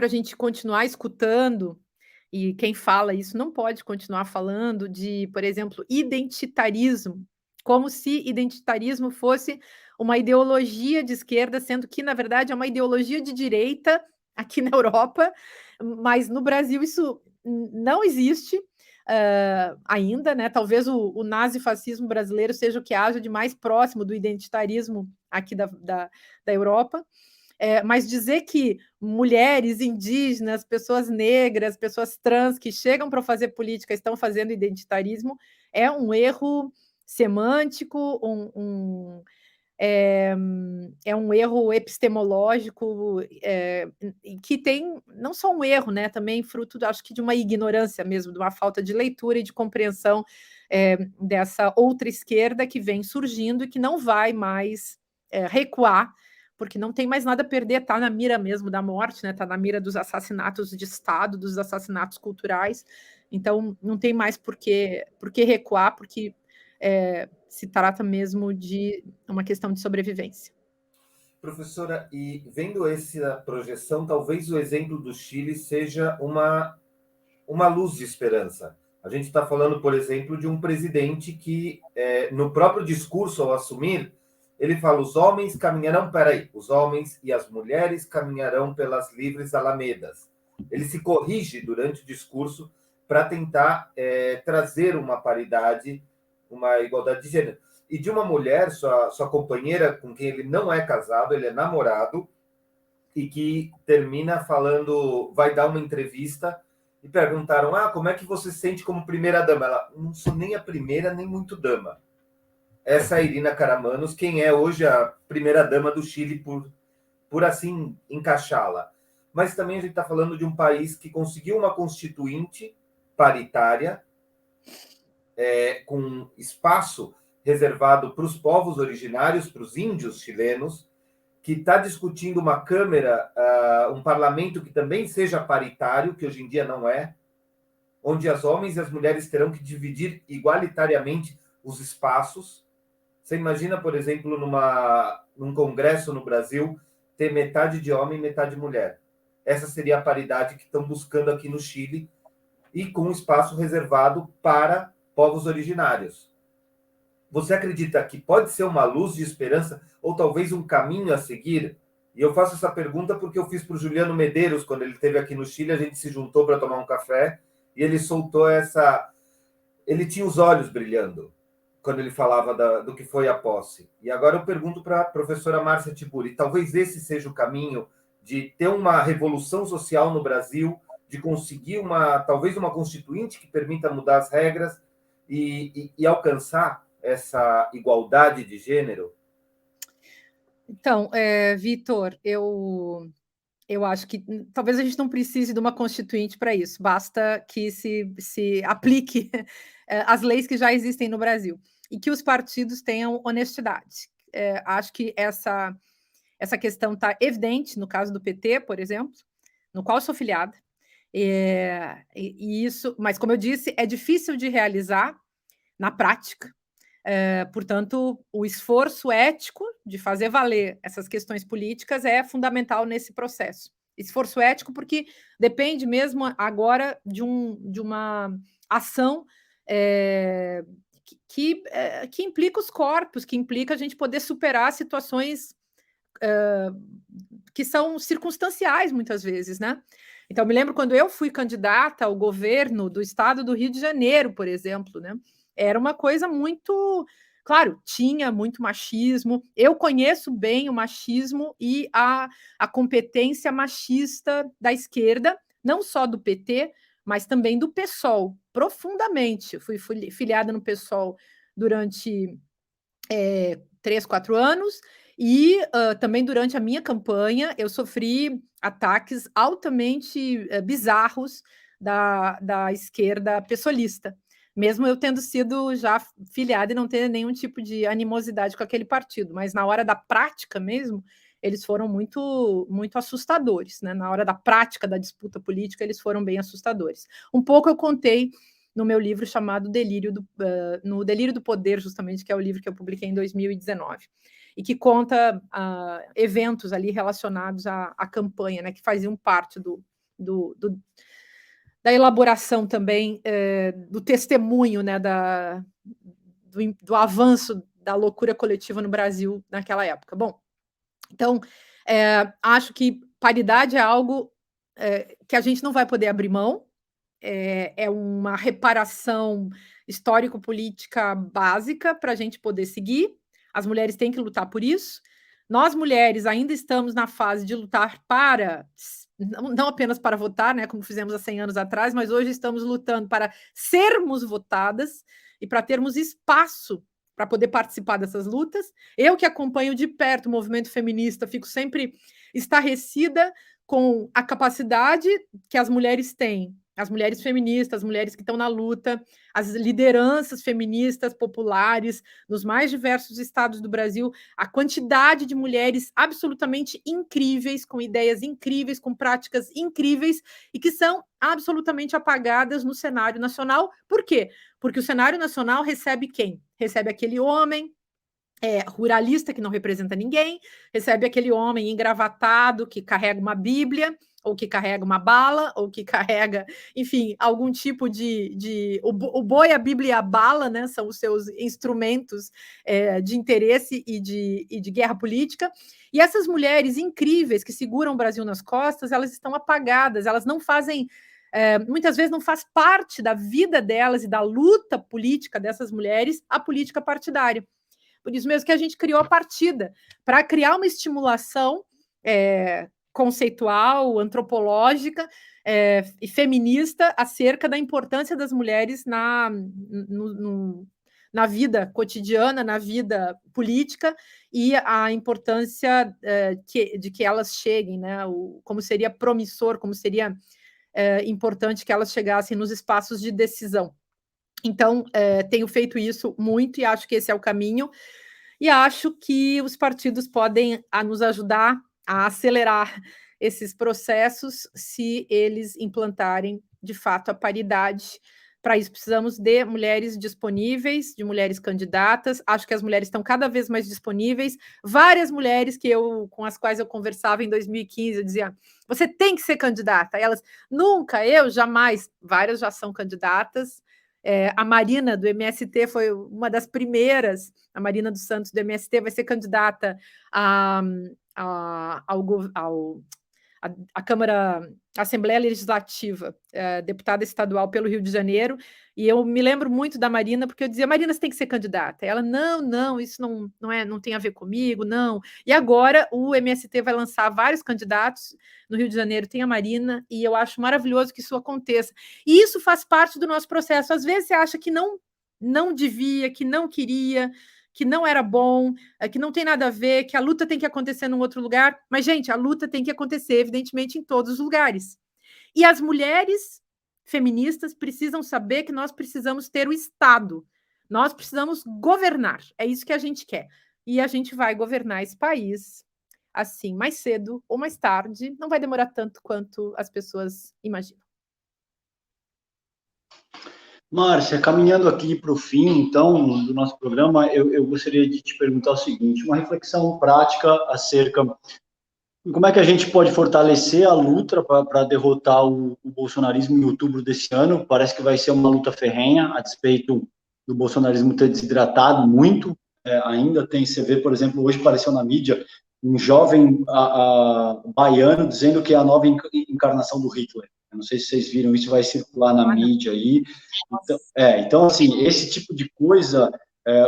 a gente continuar escutando, e quem fala isso não pode continuar falando de, por exemplo, identitarismo, como se identitarismo fosse uma ideologia de esquerda, sendo que, na verdade, é uma ideologia de direita aqui na Europa, mas no Brasil isso não existe ainda, né? Talvez o nazifascismo brasileiro seja o que haja de mais próximo do identitarismo aqui da Europa. Mas dizer que mulheres, indígenas, pessoas negras, pessoas trans que chegam para fazer política estão fazendo identitarismo é um erro semântico, é um erro epistemológico, que tem não só um erro, né, também fruto, acho que de uma ignorância mesmo, de uma falta de leitura e de compreensão dessa outra esquerda que vem surgindo e que não vai mais recuar, porque não tem mais nada a perder, está na mira mesmo da morte, né? Está na mira dos assassinatos de Estado, dos assassinatos culturais, então não tem mais por que recuar, porque se trata mesmo de uma questão de sobrevivência. Professora, e vendo essa projeção, talvez o exemplo do Chile seja uma luz de esperança. A gente está falando, por exemplo, de um presidente que, no próprio discurso, ao assumir, ele fala: os homens e as mulheres caminharão pelas livres alamedas. Ele se corrige durante o discurso para tentar trazer uma paridade, uma igualdade de gênero. E de uma mulher, sua companheira, com quem ele não é casado, ele é namorado, e que termina falando, vai dar uma entrevista, e perguntaram: como é que você se sente como primeira-dama? Ela: não sou nem a primeira, nem muito dama. Essa é a Irina Karamanos, quem é hoje a primeira-dama do Chile, por assim encaixá-la. Mas também a gente está falando de um país que conseguiu uma constituinte paritária, com espaço reservado para os povos originários, para os índios chilenos, que está discutindo uma Câmara, um parlamento que também seja paritário, que hoje em dia não é, onde os homens e as mulheres terão que dividir igualitariamente os espaços. Você imagina, por exemplo, num congresso no Brasil, ter metade de homem e metade de mulher. Essa seria a paridade que estão buscando aqui no Chile, e com espaço reservado para povos originários. Você acredita que pode ser uma luz de esperança ou talvez um caminho a seguir? E eu faço essa pergunta porque eu fiz para o Juliano Medeiros, quando ele esteve aqui no Chile, a gente se juntou para tomar um café e ele soltou essa... Ele tinha os olhos brilhando quando ele falava do que foi a posse. E agora eu pergunto para a professora Márcia Tiburi, talvez esse seja o caminho de ter uma revolução social no Brasil, de conseguir talvez uma constituinte que permita mudar as regras e alcançar essa igualdade de gênero? Então, Vitor, eu acho que talvez a gente não precise de uma constituinte para isso, basta que se aplique as leis que já existem no Brasil e que os partidos tenham honestidade. Acho que essa questão está evidente no caso do PT, por exemplo, no qual sou filiada, e isso, mas como eu disse, é difícil de realizar na prática. Portanto, o esforço ético de fazer valer essas questões políticas é fundamental nesse processo. Esforço ético porque depende mesmo agora de uma ação que implica os corpos, que implica a gente poder superar situações que são circunstanciais muitas vezes, né? Então, me lembro quando eu fui candidata ao governo do estado do Rio de Janeiro, por exemplo, né? Era uma coisa muito... Claro, tinha muito machismo. Eu conheço bem o machismo e a competência machista da esquerda, não só do PT, mas também do PSOL, profundamente. Fui filiada no PSOL durante 3, 4 anos, e também durante a minha campanha eu sofri ataques altamente bizarros da esquerda pessoalista, mesmo eu tendo sido já filiada e não ter nenhum tipo de animosidade com aquele partido, mas na hora da prática mesmo, eles foram muito, muito assustadores, né? Na hora da prática da disputa política, eles foram bem assustadores. Um pouco eu contei no meu livro chamado No Delírio do Poder, justamente, que é o livro que eu publiquei em 2019, e que conta eventos ali relacionados à campanha, né, que faziam parte da elaboração também do testemunho, né, do avanço da loucura coletiva no Brasil naquela época. Bom, então, acho que paridade é algo que a gente não vai poder abrir mão, é uma reparação histórico-política básica para a gente poder seguir. As mulheres têm que lutar por isso. Nós, mulheres, ainda estamos na fase de lutar não apenas para votar, né, como fizemos há 100 anos atrás, mas hoje estamos lutando para sermos votadas e para termos espaço para poder participar dessas lutas. Eu que acompanho de perto o movimento feminista, fico sempre estarrecida com a capacidade que as mulheres têm, as mulheres feministas, as mulheres que estão na luta, as lideranças feministas populares nos mais diversos estados do Brasil, a quantidade de mulheres absolutamente incríveis, com ideias incríveis, com práticas incríveis, e que são absolutamente apagadas no cenário nacional. Por quê? Porque o cenário nacional recebe quem? Recebe aquele homem ruralista que não representa ninguém, recebe aquele homem engravatado que carrega uma Bíblia, ou que carrega uma bala, ou que carrega, enfim, algum tipo o boi, a Bíblia e a bala, né, são os seus instrumentos de interesse e de guerra política. E essas mulheres incríveis que seguram o Brasil nas costas, elas estão apagadas, elas não fazem... muitas vezes não faz parte da vida delas e da luta política dessas mulheres a política partidária. Por isso mesmo que a gente criou a partida, para criar uma estimulação conceitual, antropológica e feminista acerca da importância das mulheres na vida cotidiana, na vida política, e a importância de que elas cheguem, né? Como seria promissor, como seria importante que elas chegassem nos espaços de decisão. Então, tenho feito isso muito e acho que esse é o caminho. E acho que os partidos podem nos ajudar a acelerar esses processos se eles implantarem, de fato, a paridade. Para isso, precisamos de mulheres disponíveis, de mulheres candidatas. Acho que as mulheres estão cada vez mais disponíveis. Várias mulheres com as quais eu conversava em 2015, eu dizia, você tem que ser candidata. Elas, nunca, eu, jamais. Várias já são candidatas. A Marina, do MST, foi uma das primeiras. A Marina dos Santos, do MST, vai ser candidata à Câmara, à Assembleia Legislativa, deputada estadual pelo Rio de Janeiro, e eu me lembro muito da Marina, porque eu dizia, Marina, você tem que ser candidata. Ela, não, isso não tem a ver comigo, não. E agora o MST vai lançar vários candidatos, no Rio de Janeiro tem a Marina, e eu acho maravilhoso que isso aconteça. E isso faz parte do nosso processo. Às vezes você acha que não devia, que não queria, que não era bom, que não tem nada a ver, que a luta tem que acontecer num outro lugar. Mas, gente, a luta tem que acontecer, evidentemente, em todos os lugares. E as mulheres feministas precisam saber que nós precisamos ter o Estado. Nós precisamos governar. É isso que a gente quer. E a gente vai governar esse país, assim, mais cedo ou mais tarde. Não vai demorar tanto quanto as pessoas imaginam. Márcia, caminhando aqui para o fim, então, do nosso programa, eu gostaria de te perguntar o seguinte, uma reflexão prática acerca de como é que a gente pode fortalecer a luta para derrotar o bolsonarismo em outubro desse ano. Parece que vai ser uma luta ferrenha, a despeito do bolsonarismo ter desidratado muito. Ainda tem, você vê, por exemplo, hoje apareceu na mídia um jovem baiano dizendo que é a nova encarnação do Hitler. Eu não sei se vocês viram, isso vai circular na mídia aí. Então, assim, esse tipo de coisa,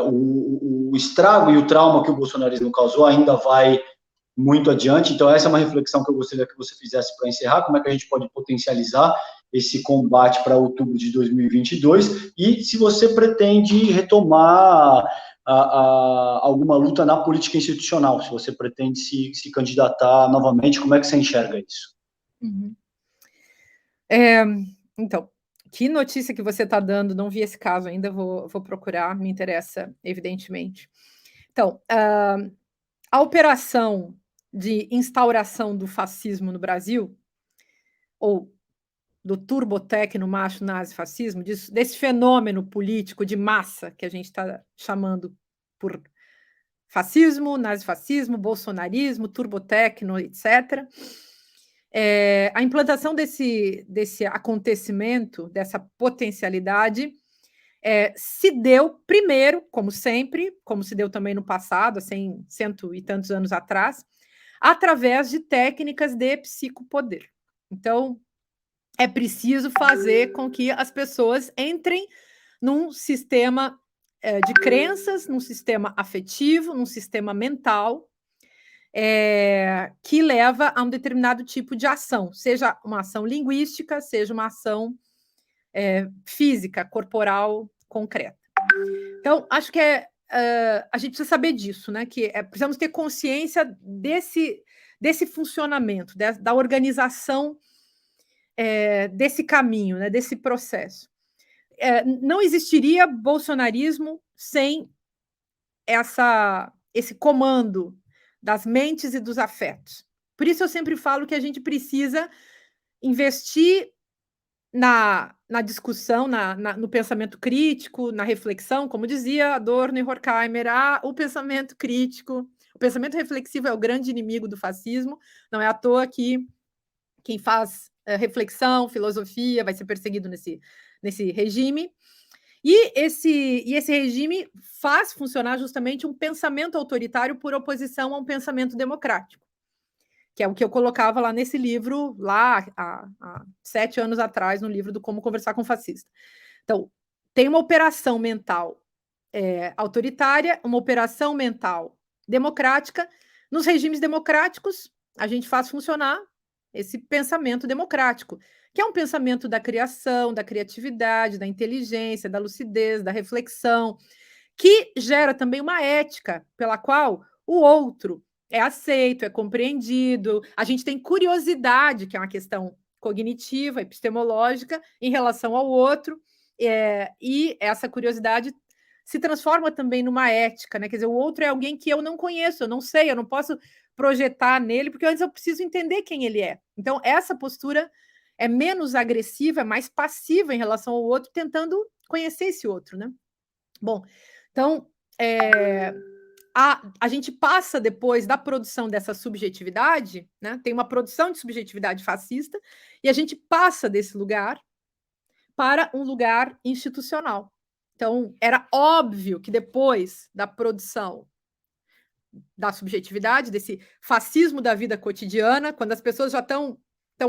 o estrago e o trauma que o bolsonarismo causou ainda vai muito adiante. Então, essa é uma reflexão que eu gostaria que você fizesse para encerrar, como é que a gente pode potencializar esse combate para outubro de 2022, e se você pretende retomar alguma luta na política institucional, se você pretende se candidatar novamente, como é que você enxerga isso? Uhum. Então, que notícia que você está dando? Não vi esse caso ainda, vou procurar, me interessa, evidentemente. Então, a operação de instauração do fascismo no Brasil, ou do turbotecno macho nazi-fascismo, desse fenômeno político de massa que a gente está chamando por fascismo, nazifascismo, bolsonarismo, turbotecno, etc., a implantação desse acontecimento, dessa potencialidade, se deu primeiro, como sempre, como se deu também no passado, assim, 100 e tantos anos atrás, através de técnicas de psicopoder. Então, é preciso fazer com que as pessoas entrem num sistema de crenças, num sistema afetivo, num sistema mental, que leva a um determinado tipo de ação, seja uma ação linguística, seja uma ação física, corporal, concreta. Então, acho que a gente precisa saber disso, né? Que precisamos ter consciência desse funcionamento, da organização desse caminho, né? Desse processo. Não existiria bolsonarismo sem esse comando das mentes e dos afetos. Por isso eu sempre falo que a gente precisa investir na discussão, no pensamento crítico, na reflexão, como dizia Adorno e Horkheimer, o pensamento crítico, o pensamento reflexivo é o grande inimigo do fascismo, não é à toa que quem faz reflexão, filosofia, vai ser perseguido nesse regime. E esse regime faz funcionar justamente um pensamento autoritário por oposição a um pensamento democrático, que é o que eu colocava lá nesse livro, lá há 7 anos atrás, no livro do Como Conversar com o Fascista. Então, tem uma operação mental autoritária, uma operação mental democrática. Nos regimes democráticos, a gente faz funcionar esse pensamento democrático, que é um pensamento da criação, da criatividade, da inteligência, da lucidez, da reflexão, que gera também uma ética pela qual o outro é aceito, é compreendido, a gente tem curiosidade, que é uma questão cognitiva, epistemológica, em relação ao outro, e essa curiosidade se transforma também numa ética, né? Quer dizer, o outro é alguém que eu não conheço, eu não sei, eu não posso projetar nele, porque antes eu preciso entender quem ele é. Então, essa postura é menos agressiva, é mais passiva em relação ao outro, tentando conhecer esse outro, né? Bom, então, a gente passa depois da produção dessa subjetividade, né? Tem uma produção de subjetividade fascista, e a gente passa desse lugar para um lugar institucional. Então, era óbvio que depois da produção da subjetividade, desse fascismo da vida cotidiana, quando as pessoas já estão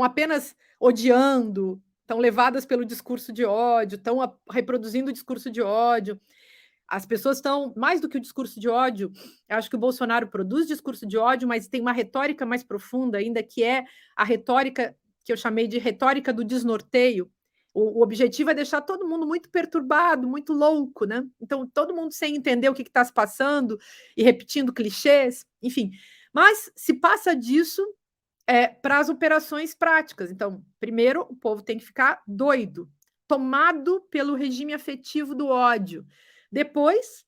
apenas odiando, estão levadas pelo discurso de ódio, estão reproduzindo o discurso de ódio, as pessoas estão, mais do que o discurso de ódio, eu acho que o Bolsonaro produz discurso de ódio, mas tem uma retórica mais profunda ainda, que é a retórica que eu chamei de retórica do desnorteio. O objetivo é deixar todo mundo muito perturbado, muito louco, né? Então, todo mundo sem entender o que está se passando e repetindo clichês, enfim. Mas se passa disso para as operações práticas. Então, primeiro, o povo tem que ficar doido, tomado pelo regime afetivo do ódio. Depois,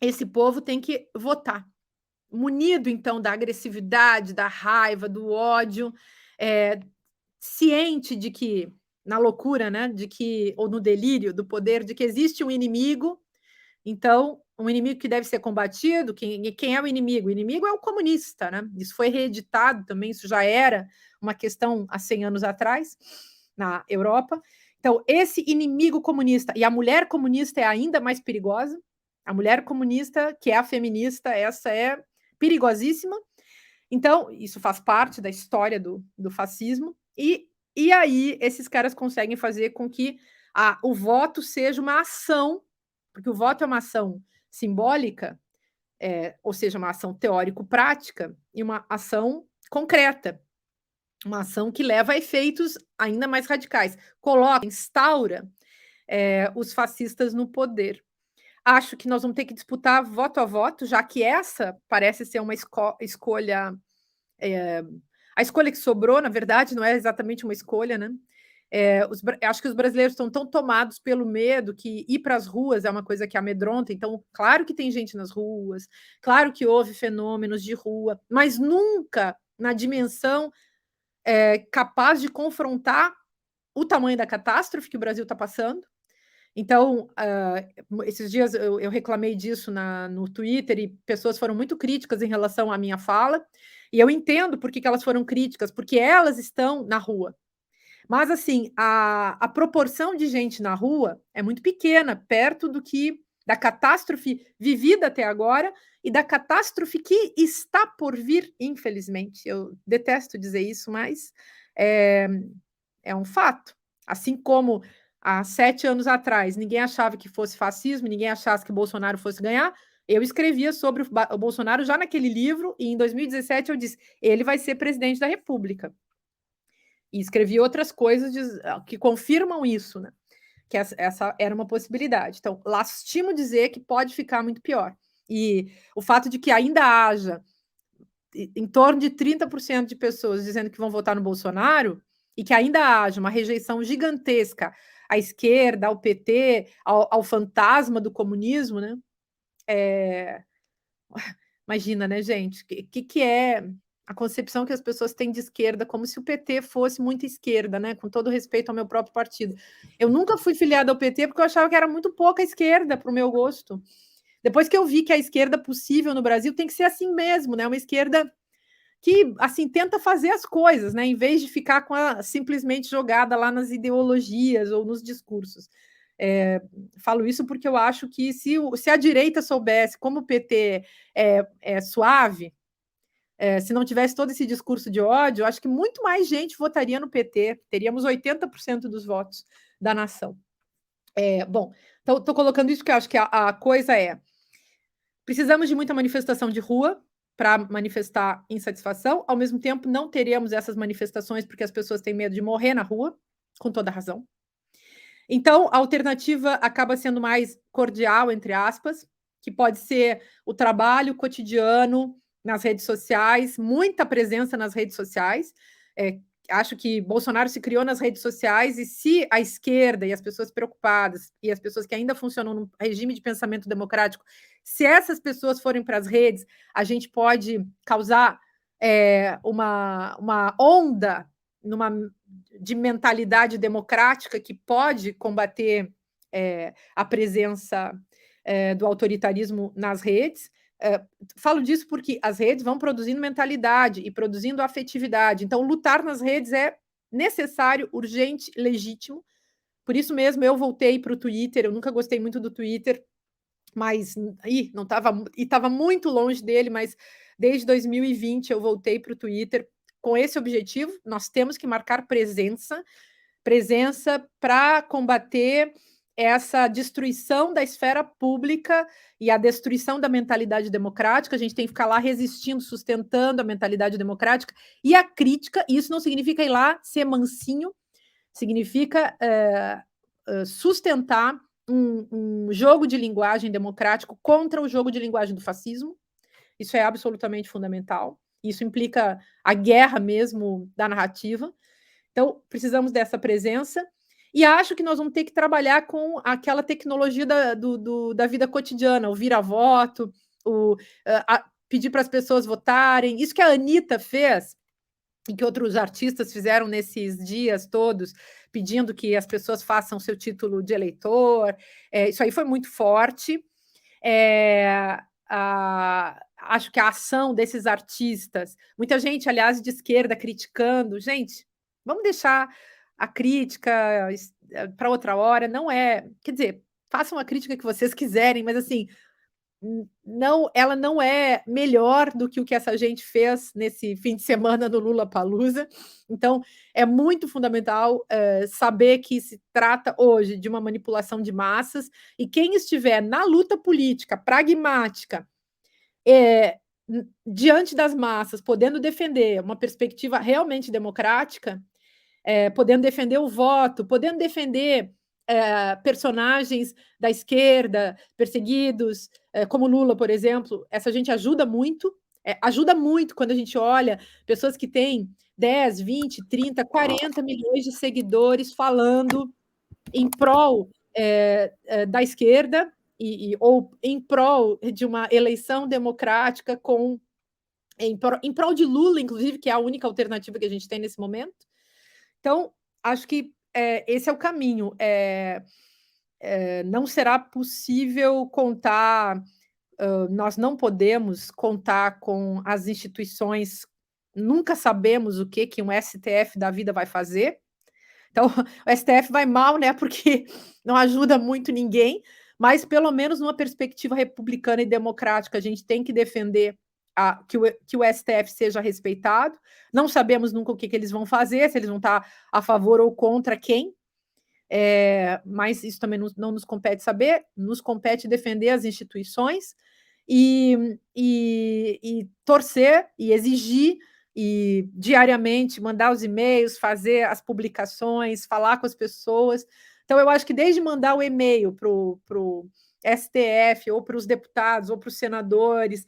esse povo tem que votar, munido, então, da agressividade, da raiva, do ódio, ciente de que, na loucura, né, de que, ou no delírio do poder, de que existe um inimigo, então, um inimigo que deve ser combatido. Quem é o inimigo? O inimigo é o comunista, né? Isso foi reeditado também, isso já era uma questão há 100 anos atrás, na Europa. Então, esse inimigo comunista, e a mulher comunista é ainda mais perigosa, a mulher comunista, que é a feminista, essa é perigosíssima. Então, isso faz parte da história do fascismo, e aí esses caras conseguem fazer com que o voto seja uma ação, porque o voto é uma ação simbólica, ou seja, uma ação teórico-prática, e uma ação concreta, uma ação que leva a efeitos ainda mais radicais, instaura os fascistas no poder. Acho que nós vamos ter que disputar voto a voto, já que essa parece ser uma escolha. A escolha que sobrou, na verdade, não é exatamente uma escolha, né? Acho que os brasileiros estão tão tomados pelo medo que ir para as ruas é uma coisa que amedronta. Então, claro que tem gente nas ruas, claro que houve fenômenos de rua, mas nunca na dimensão capaz de confrontar o tamanho da catástrofe que o Brasil está passando. Então, esses dias eu reclamei disso no Twitter, e pessoas foram muito críticas em relação à minha fala, e eu entendo por que elas foram críticas, porque elas estão na rua. Mas, assim, a proporção de gente na rua é muito pequena, perto da catástrofe vivida até agora e da catástrofe que está por vir, infelizmente. Eu detesto dizer isso, mas é um fato. Assim como há 7 anos atrás ninguém achava que fosse fascismo, ninguém achasse que Bolsonaro fosse ganhar, eu escrevia sobre o Bolsonaro já naquele livro, e em 2017 eu disse, ele vai ser presidente da República. E escrevi outras coisas que confirmam isso, né? Que essa era uma possibilidade. Então, lastimo dizer que pode ficar muito pior. E o fato de que ainda haja em torno de 30% de pessoas dizendo que vão votar no Bolsonaro, e que ainda haja uma rejeição gigantesca à esquerda, ao PT, ao fantasma do comunismo, né? Imagina, né, gente? O que é a concepção que as pessoas têm de esquerda, como se o PT fosse muito esquerda, né? Com todo respeito ao meu próprio partido. Eu nunca fui filiada ao PT porque eu achava que era muito pouca esquerda para o meu gosto. Depois que eu vi que a esquerda possível no Brasil tem que ser assim mesmo, né? Uma esquerda que, assim, tenta fazer as coisas, né? Em vez de ficar simplesmente jogada lá nas ideologias ou nos discursos. Falo isso porque eu acho que se a direita soubesse como o PT é suave, se não tivesse todo esse discurso de ódio, acho que muito mais gente votaria no PT, teríamos 80% dos votos da nação. Bom, então estou colocando isso porque eu acho que a coisa precisamos de muita manifestação de rua para manifestar insatisfação, ao mesmo tempo não teremos essas manifestações porque as pessoas têm medo de morrer na rua, com toda razão. Então, a alternativa acaba sendo mais cordial, entre aspas, que pode ser o trabalho cotidiano nas redes sociais, muita presença nas redes sociais, acho que Bolsonaro se criou nas redes sociais, e se a esquerda e as pessoas preocupadas e as pessoas que ainda funcionam num regime de pensamento democrático, se essas pessoas forem para as redes, a gente pode causar uma onda de mentalidade democrática que pode combater a presença do autoritarismo nas redes. Falo disso porque as redes vão produzindo mentalidade e produzindo afetividade. Então, lutar nas redes é necessário, urgente, legítimo. Por isso mesmo, eu voltei para o Twitter. Eu nunca gostei muito do Twitter, mas não estava muito longe dele, mas desde 2020 eu voltei para o Twitter com esse objetivo. Nós temos que marcar presença para combater essa destruição da esfera pública e a destruição da mentalidade democrática. A gente tem que ficar lá resistindo, sustentando a mentalidade democrática e a crítica. E isso não significa ir lá ser mansinho, significa sustentar um jogo de linguagem democrático contra o jogo de linguagem do fascismo. Isso é absolutamente fundamental. Isso implica a guerra mesmo da narrativa. Então, precisamos dessa presença. E acho que nós vamos ter que trabalhar com aquela tecnologia da vida cotidiana, o vira-voto, pedir para as pessoas votarem. Isso que a Anitta fez, e que outros artistas fizeram nesses dias todos, pedindo que as pessoas façam seu título de eleitor. Isso aí foi muito forte. Acho que a ação desses artistas, muita gente, aliás, de esquerda, criticando. Gente, vamos deixar a crítica para outra hora. Não é... Quer dizer, façam a crítica que vocês quiserem, mas, assim, ela não é melhor do que o que essa gente fez nesse fim de semana no Lollapalooza. Então, é muito fundamental saber que se trata hoje de uma manipulação de massas, e quem estiver na luta política pragmática, diante das massas, podendo defender uma perspectiva realmente democrática, podendo defender o voto, podendo defender personagens da esquerda perseguidos, como Lula, por exemplo. Essa gente ajuda muito quando a gente olha pessoas que têm 10, 20, 30, 40 milhões de seguidores falando em prol da esquerda, ou em prol de uma eleição democrática, em prol de Lula, inclusive, que é a única alternativa que a gente tem nesse momento. Então, acho que esse é o caminho. Não será possível contar, nós não podemos contar com as instituições, nunca sabemos o que um STF da vida vai fazer. Então, o STF vai mal, né, porque não ajuda muito ninguém, mas pelo menos numa perspectiva republicana e democrática, a gente tem que defender que o STF seja respeitado. Não sabemos nunca o que eles vão fazer, se eles vão estar a favor ou contra quem, mas isso também não nos compete saber. Nos compete defender as instituições e torcer e exigir, e diariamente mandar os e-mails, fazer as publicações, falar com as pessoas. Então, eu acho que desde mandar o e-mail para o STF, ou para os deputados, ou para os senadores,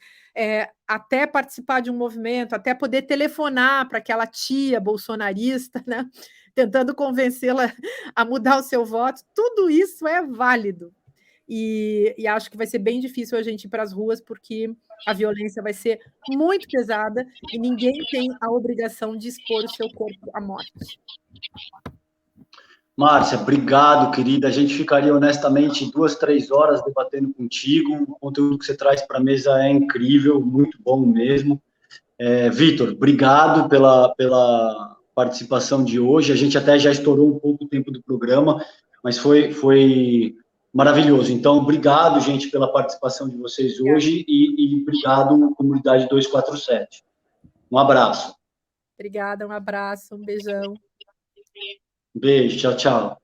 até participar de um movimento, até poder telefonar para aquela tia bolsonarista, né, tentando convencê-la a mudar o seu voto, tudo isso é válido. E acho que vai ser bem difícil a gente ir para as ruas, porque a violência vai ser muito pesada e ninguém tem a obrigação de expor o seu corpo à morte. Márcia, obrigado, querida. A gente ficaria, honestamente, 2, 3 horas debatendo contigo. O conteúdo que você traz para a mesa é incrível, muito bom mesmo. Vitor, obrigado pela participação de hoje. A gente até já estourou um pouco o tempo do programa, mas foi maravilhoso. Então, obrigado, gente, pela participação de vocês hoje e obrigado, comunidade 247. Um abraço. Obrigada, um abraço, um beijão. Beijo, tchau, tchau.